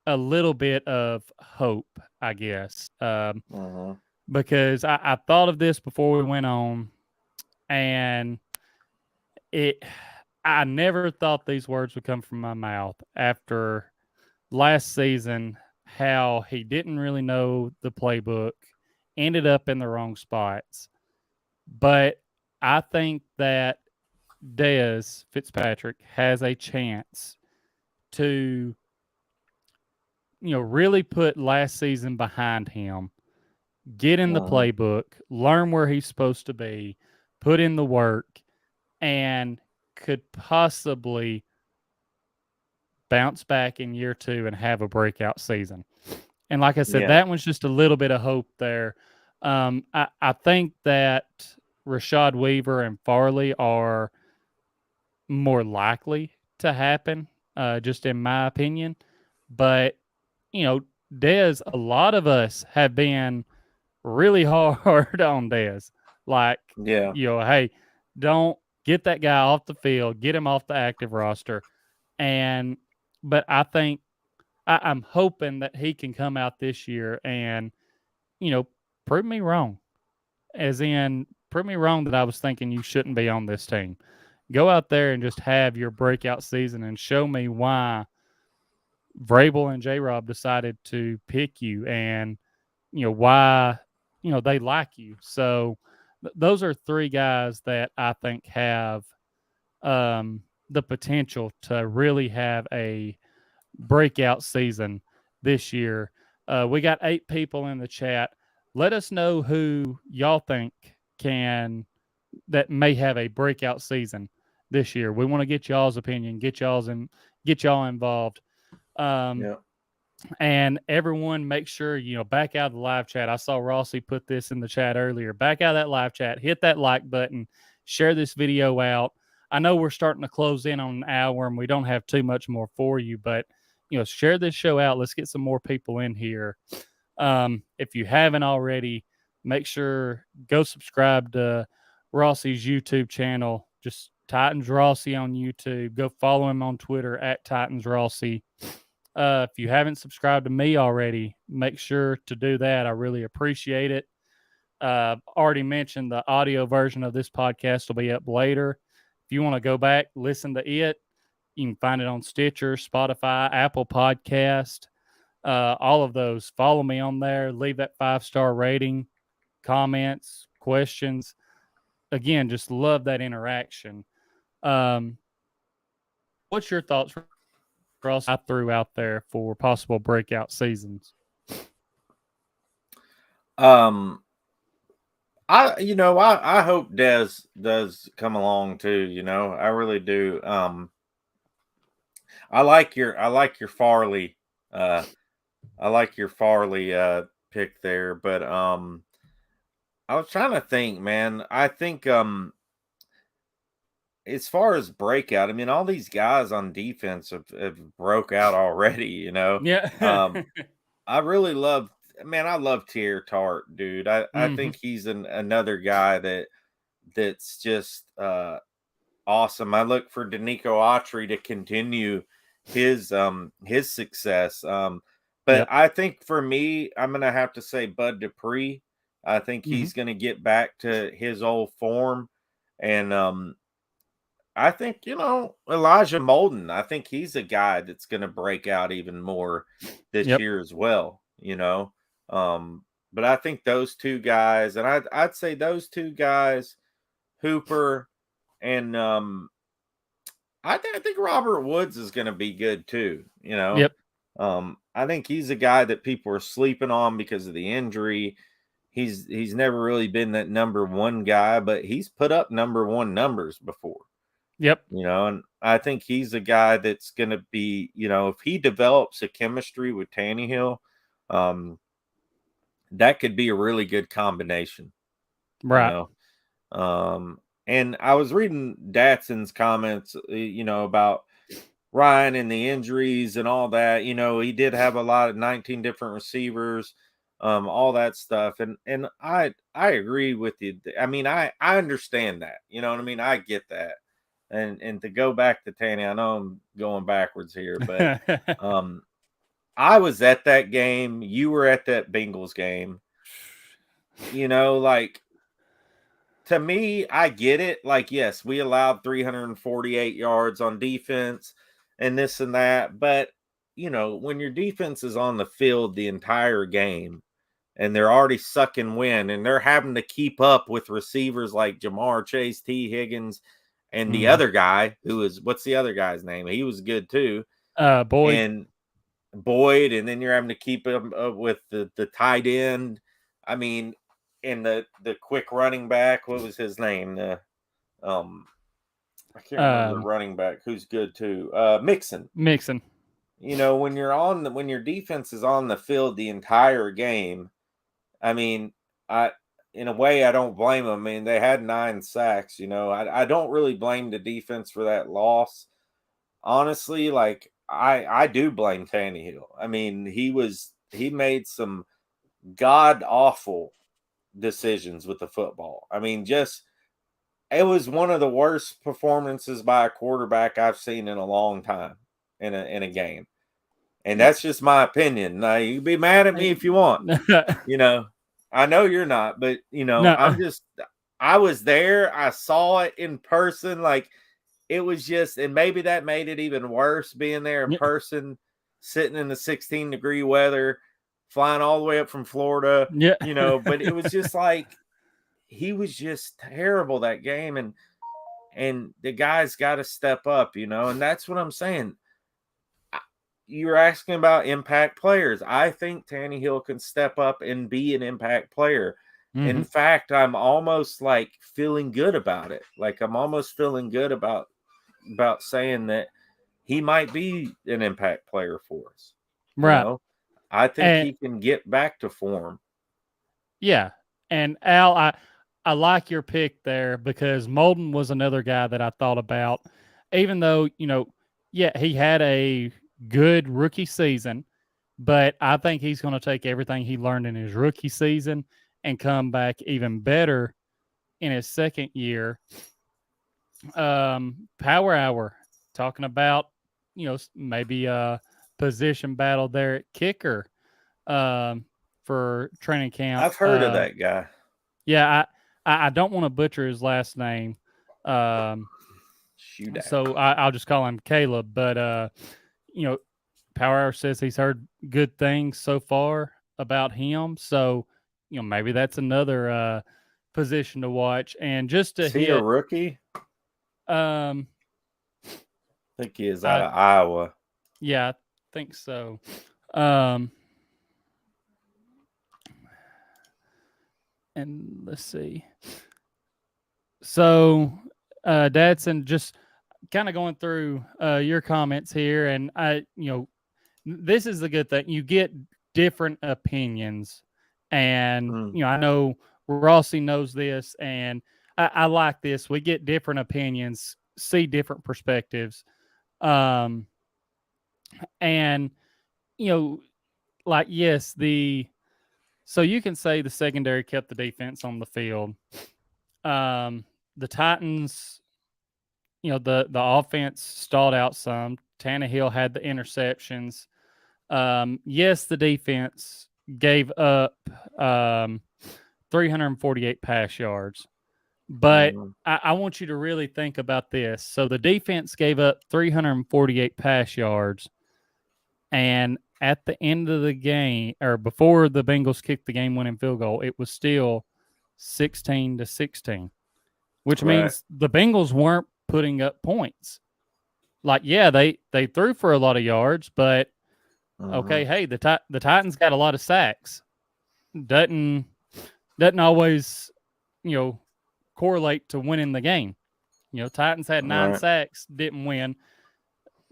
A: a little bit of hope, I guess, because I thought of this before we went on, And I never thought these words would come from my mouth after last season, how he didn't really know the playbook, ended up in the wrong spots. But I think that Dez Fitzpatrick has a chance to, really put last season behind him, get in the playbook, learn where he's supposed to be, put in the work, and could possibly bounce back in year 2 and have a breakout season. And like I said, that one's just a little bit of hope there. I think that Rashad Weaver and Farley are more likely to happen, just in my opinion. But, Dez, a lot of us have been really hard on Dez. Like, hey, don't get that guy off the field, get him off the active roster. But I think I'm hoping that he can come out this year and, prove me wrong. As in, prove me wrong that I was thinking you shouldn't be on this team. Go out there and just have your breakout season and show me why Vrabel and J-Rob decided to pick you and, why, they like you. So those are 3 guys that I think have the potential to really have a breakout season this year. We got 8 people in the chat. Let us know who y'all think that may have a breakout season this year. We want to get y'all's opinion, get y'all involved. And everyone make sure, back out of the live chat. I saw Rossi put this in the chat earlier. Back out of that live chat, hit that like button, share this video out. I know we're starting to close in on an hour and we don't have too much more for you, but share this show out. Let's get some more people in here. If you haven't already, make sure go subscribe to Rossi's YouTube channel. Just Titans Rossi on YouTube. Go follow him on Twitter at Titans Rossi. If you haven't subscribed to me already, make sure to do that. I really appreciate it. Already mentioned the audio version of this podcast will be up later. If you want to go back, listen to it, you can find it on Stitcher, Spotify, Apple Podcast, all of those. Follow me on there. Leave that 5-star rating, comments, questions. Again, just love that interaction. What's your thoughts, Ross, I threw out there for possible breakout seasons?
B: I hope Dez does come along too. I really do. I like your Farley. I like your Farley pick there, but I was trying to think, man. I think as far as breakout, I mean, all these guys on defense have broke out already.
A: Yeah.
B: I really love. Man, I love Tier Tart, dude. I think he's another guy that's just awesome. I look for Danico Autry to continue his success. But I think for me, I'm gonna have to say Bud Dupree. I think he's gonna get back to his old form, and I think Elijah Molden. I think he's a guy that's gonna break out even more this year as well. But I think those 2 guys, and I'd say those 2 guys, Hooper and I think Robert Woods is going to be good too. I think he's a guy that people are sleeping on because of the injury. He's never really been that number 1 guy, but he's put up number 1 numbers before. And I think he's a guy that's going to be, if he develops a chemistry with Tannehill, that could be a really good combination.
A: Right.
B: And I was reading Datson's comments, about Ryan and the injuries and all that. He did have a lot of 19 different receivers, all that stuff. And I agree with you. I mean, I understand that. You know what I mean? I get that. And to go back to Tanny, I know I'm going backwards here, but I was at that game. You were at that Bengals game. to me, I get it. Like, yes, we allowed 348 yards on defense and this and that. But, when your defense is on the field the entire game and they're already sucking wind and they're having to keep up with receivers like Jamar Chase, T. Higgins, and the other guy what's the other guy's name? He was good too.
A: Boyd.
B: And Boyd, and then you're having to keep him up with the tight end. I mean, and the quick running back, what was his name? I can't remember the running back who's good too. Mixon. When your defense is on the field the entire game, I mean, in a way, I don't blame them. I mean, they had 9 sacks. I don't really blame the defense for that loss. Honestly, like I do blame Tannehill. I mean, he made some god awful decisions with the football. I mean, it was one of the worst performances by a quarterback I've seen in a long time in a game. And that's just my opinion. Now, you can be mad at me if you want. I know you're not, but no. I was there. I saw it in person. Like, it was just, and maybe that made it even worse being there in person, sitting in the 16-degree weather, flying all the way up from Florida. But it was just like, he was just terrible that game. And the guys got to step up, and that's what I'm saying. You're asking about impact players. I think Tannehill can step up and be an impact player. Mm-hmm. In fact, I'm almost like feeling good about it. Like, I'm almost feeling good about saying that he might be an impact player for us.
A: Right.
B: I think he can get back to form.
A: Yeah. And Al, I like your pick there because Molden was another guy that I thought about, even though, he had a good rookie season, but I think he's going to take everything he learned in his rookie season and come back even better in his second year. Power Hour, talking about, maybe a position battle there at kicker for training camp.
B: I've heard of that guy.
A: Yeah, I don't want to butcher his last name. So I'll just call him Caleb. But, Power Hour says he's heard good things so far about him. So, maybe that's another position to watch. And just to
B: Is he a rookie? I think he is out of Iowa.
A: Yeah, I think so. And let's see. So, Dadson, just kind of going through your comments here, and this is the good thing. You get different opinions, and I know Rossi knows this, and I like this. We get different opinions, see different perspectives, and like, yes, so you can say the secondary kept the defense on the field. The Titans, the offense stalled out some. Tannehill had the interceptions. Yes, the defense gave up 348 pass yards. But I want you to really think about this. So the defense gave up 348 pass yards. And at the end of the game, or before the Bengals kicked the game-winning field goal, it was still 16-16, which means the Bengals weren't putting up points. Like, yeah, they threw for a lot of yards, but okay, hey, the Titans got a lot of sacks. Doesn't always, correlate to winning the game. Titans had 9 sacks, didn't win.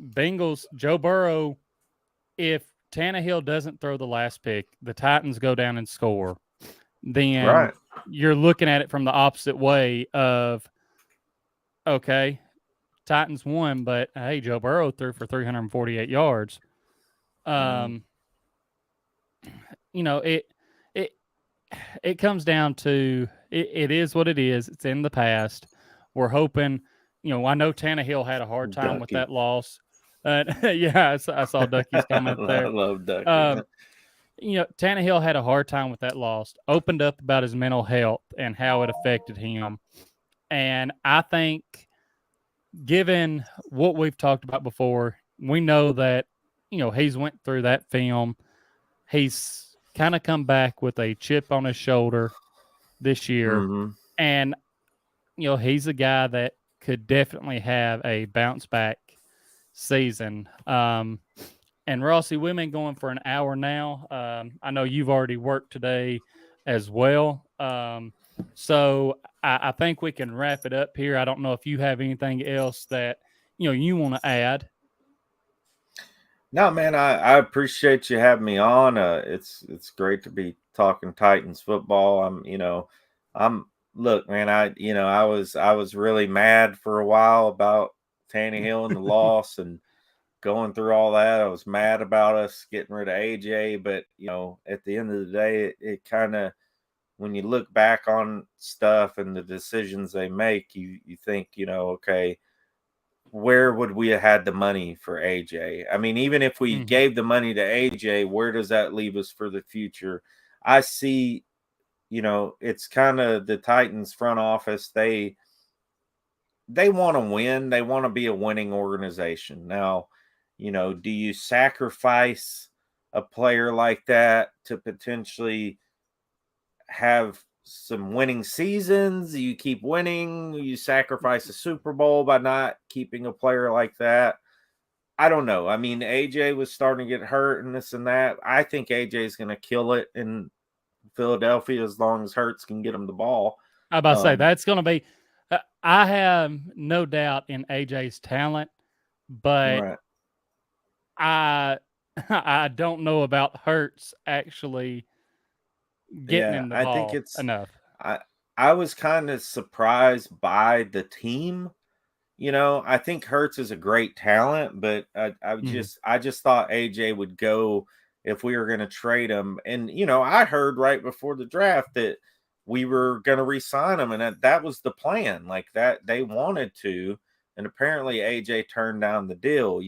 A: Bengals, Joe Burrow, if Tannehill doesn't throw the last pick, the Titans go down and score. Then you're looking at it from the opposite way of, okay, Titans won, but hey, Joe Burrow threw for 348 yards. It comes down to it is what it is. It's in the past. We're hoping, I know Tannehill had a hard time with that loss. Yeah, I saw Ducky's comment there.
B: I love Ducky.
A: Tannehill had a hard time with that loss, opened up about his mental health and how it affected him. And I think, given what we've talked about before, we know that, he's went through that film. He's kind of come back with a chip on his shoulder this year.
B: Mm-hmm.
A: And, he's a guy that could definitely have a bounce back season. And Rossi, we've been going for an hour now. I know you've already worked today as well. So I think we can wrap it up here. I don't know if you have anything else that you want to add.
B: No, man, I appreciate you having me on. It's great to be talking Titans football. I'm look, man, I was really mad for a while about Tannehill and the loss and going through all that. I was mad about us getting rid of AJ, but at the end of the day, it kind of, when you look back on stuff and the decisions they make, you think, okay, where would we have had the money for AJ? I mean, even if we gave the money to AJ, where does that leave us for the future? I see, it's kind of the Titans front office. They want to win. They want to be a winning organization. Now, do you sacrifice a player like that to potentially have some winning seasons? You keep winning, you sacrifice a Super Bowl by not keeping a player like that. I don't know. I mean, AJ was starting to get hurt and this and that. I think AJ is going to kill it in Philadelphia as long as Hurts can get him the ball.
A: I about to say that's going to be. I have no doubt in AJ's talent, but
B: right.
A: I don't know about Hurts actually getting in the ball.
B: I think it's
A: enough.
B: I was kind of surprised by the team. I think Hurts is a great talent, but I just thought AJ would go if we were going to trade him. And I heard right before the draft that we were going to re-sign him, and that was the plan. Like that, they wanted to, and apparently AJ turned down the deal.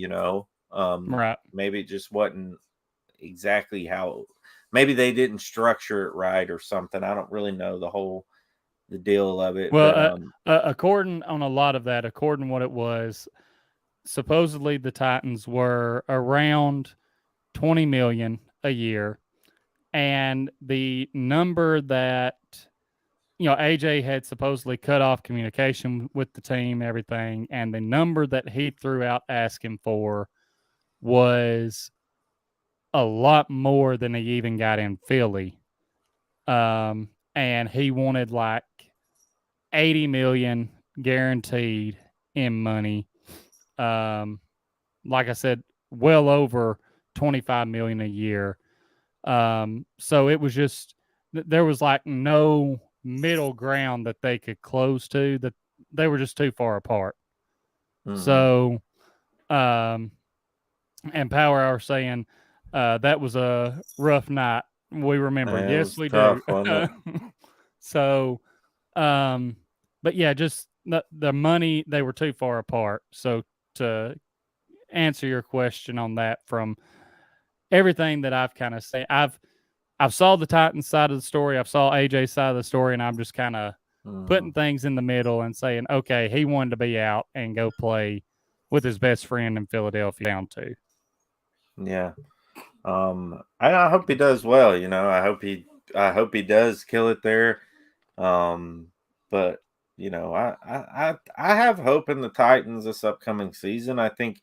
A: Right?
B: Maybe it just wasn't exactly how. Maybe they didn't structure it right or something. I don't really know the deal of it.
A: Well, according on a lot of that, according to what it was, supposedly the Titans were around $20 million a year, and the number that AJ had supposedly cut off communication with the team, everything, and the number that he threw out asking for was a lot more than he even got in Philly. And he wanted like $80 million guaranteed in money. Like I said, well over $25 million a year. So it was just, there was like no middle ground that they could close to, that they were just too far apart. Mm-hmm. So, and Power Hour saying that was a rough night. We remember. Yes, we
B: tough,
A: do. So, but yeah, just the money, they were too far apart. So to answer your question on that, from everything that I've kind of seen, I've saw the Titans side of the story, I've saw AJ's side of the story, and I'm just kind of putting things in the middle and saying, okay, he wanted to be out and go play with his best friend in Philadelphia down to.
B: Yeah. I hope he does well. I hope he does kill it there. But I have hope in the Titans this upcoming season. I think,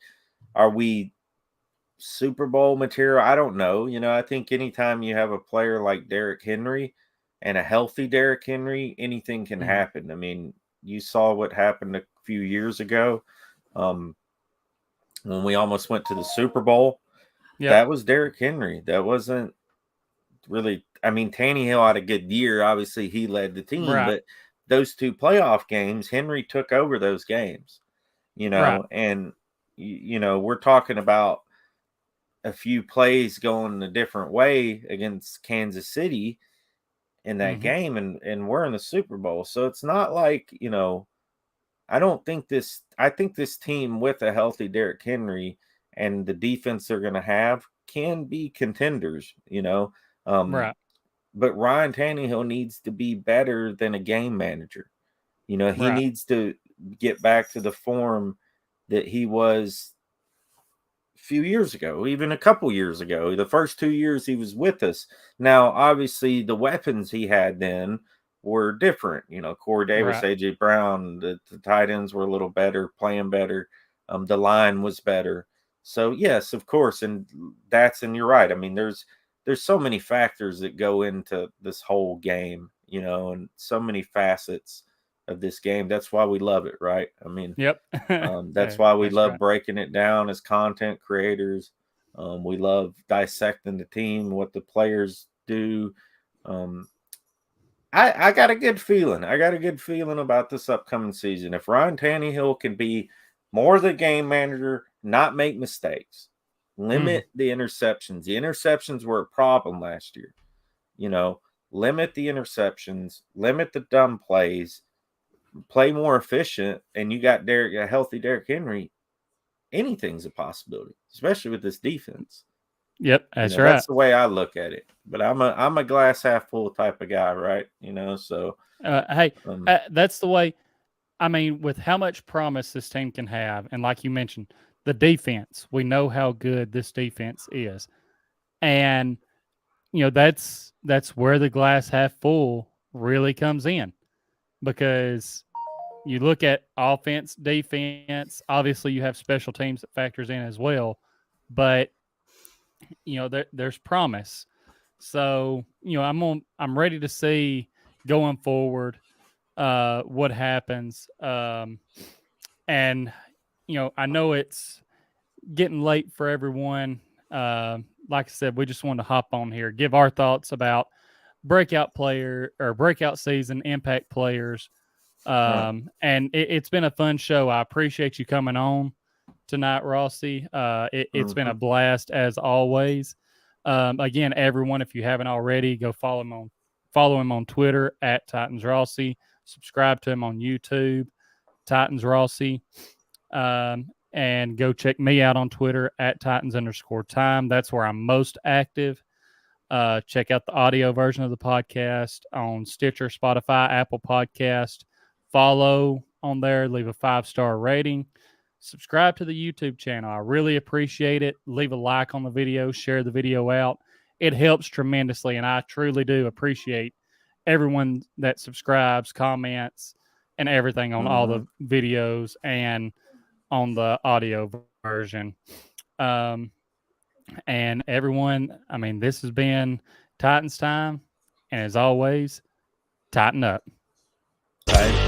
B: are we Super Bowl material? I don't know. I think anytime you have a player like Derrick Henry and a healthy Derrick Henry, anything can happen. I mean, you saw what happened a few years ago when we almost went to the Super Bowl. Yep. That was Derrick Henry. That wasn't really, I mean, Tannehill had a good year. Obviously, he led the team, right. But those two playoff games, Henry took over those games, right. And, we're talking about a few plays going a different way against Kansas City in that game, and we're in the Super Bowl. So it's not like, I think this team with a healthy Derrick Henry and the defense they're going to have can be contenders,
A: Right.
B: But Ryan Tannehill needs to be better than a game manager. He
A: Right.
B: needs to get back to the form that he was a few years ago, even a couple years ago. The first 2 years he was with us. Now, obviously, the weapons he had then were different. Corey Davis,
A: Right.
B: AJ Brown, the tight ends were a little better, playing better. The line was better. So yes, of course, and you're right. I mean, there's so many factors that go into this whole game, and so many facets of this game. That's why we love it, right? I mean,
A: Yep.
B: that's why we
A: That's
B: love
A: right.
B: breaking it down as content creators. We love dissecting the team, what the players do. I got a good feeling. I got a good feeling about this upcoming season. If Ryan Tannehill can be more the game manager, not make mistakes, limit the interceptions. The interceptions were a problem last year. Limit the interceptions, limit the dumb plays, play more efficient, and you got a healthy Derrick Henry. Anything's a possibility, especially with this defense.
A: Yep, that's right.
B: That's the way I look at it. But I'm a glass half full type of guy, right? So
A: hey, that's the way. I mean, with how much promise this team can have, and like you mentioned, the defense, we know how good this defense is, and that's where the glass half full really comes in, because you look at offense, defense. Obviously, you have special teams that factors in as well, but there's promise. So I'm ready to see going forward what happens. And I know it's getting late for everyone. Like I said, we just wanted to hop on here, give our thoughts about breakout season, impact players. And it's been a fun show. I appreciate you coming on tonight, Rossi. It's been a blast as always. Again, everyone, if you haven't already, go follow him on Twitter at Titans Rossi. Subscribe to him on YouTube, Titans Rossi. And go check me out on Twitter at Titans_time. That's where I'm most active. Check out the audio version of the podcast on Stitcher, Spotify, Apple Podcast. Follow on there. Leave a 5-star rating. Subscribe to the YouTube channel. I really appreciate it. Leave a like on the video. Share the video out. It helps tremendously, and I truly do appreciate everyone that subscribes, comments, and everything on all the videos and on the audio version. And everyone, I mean, this has been Titans Time, and as always, tighten up.
B: Tighten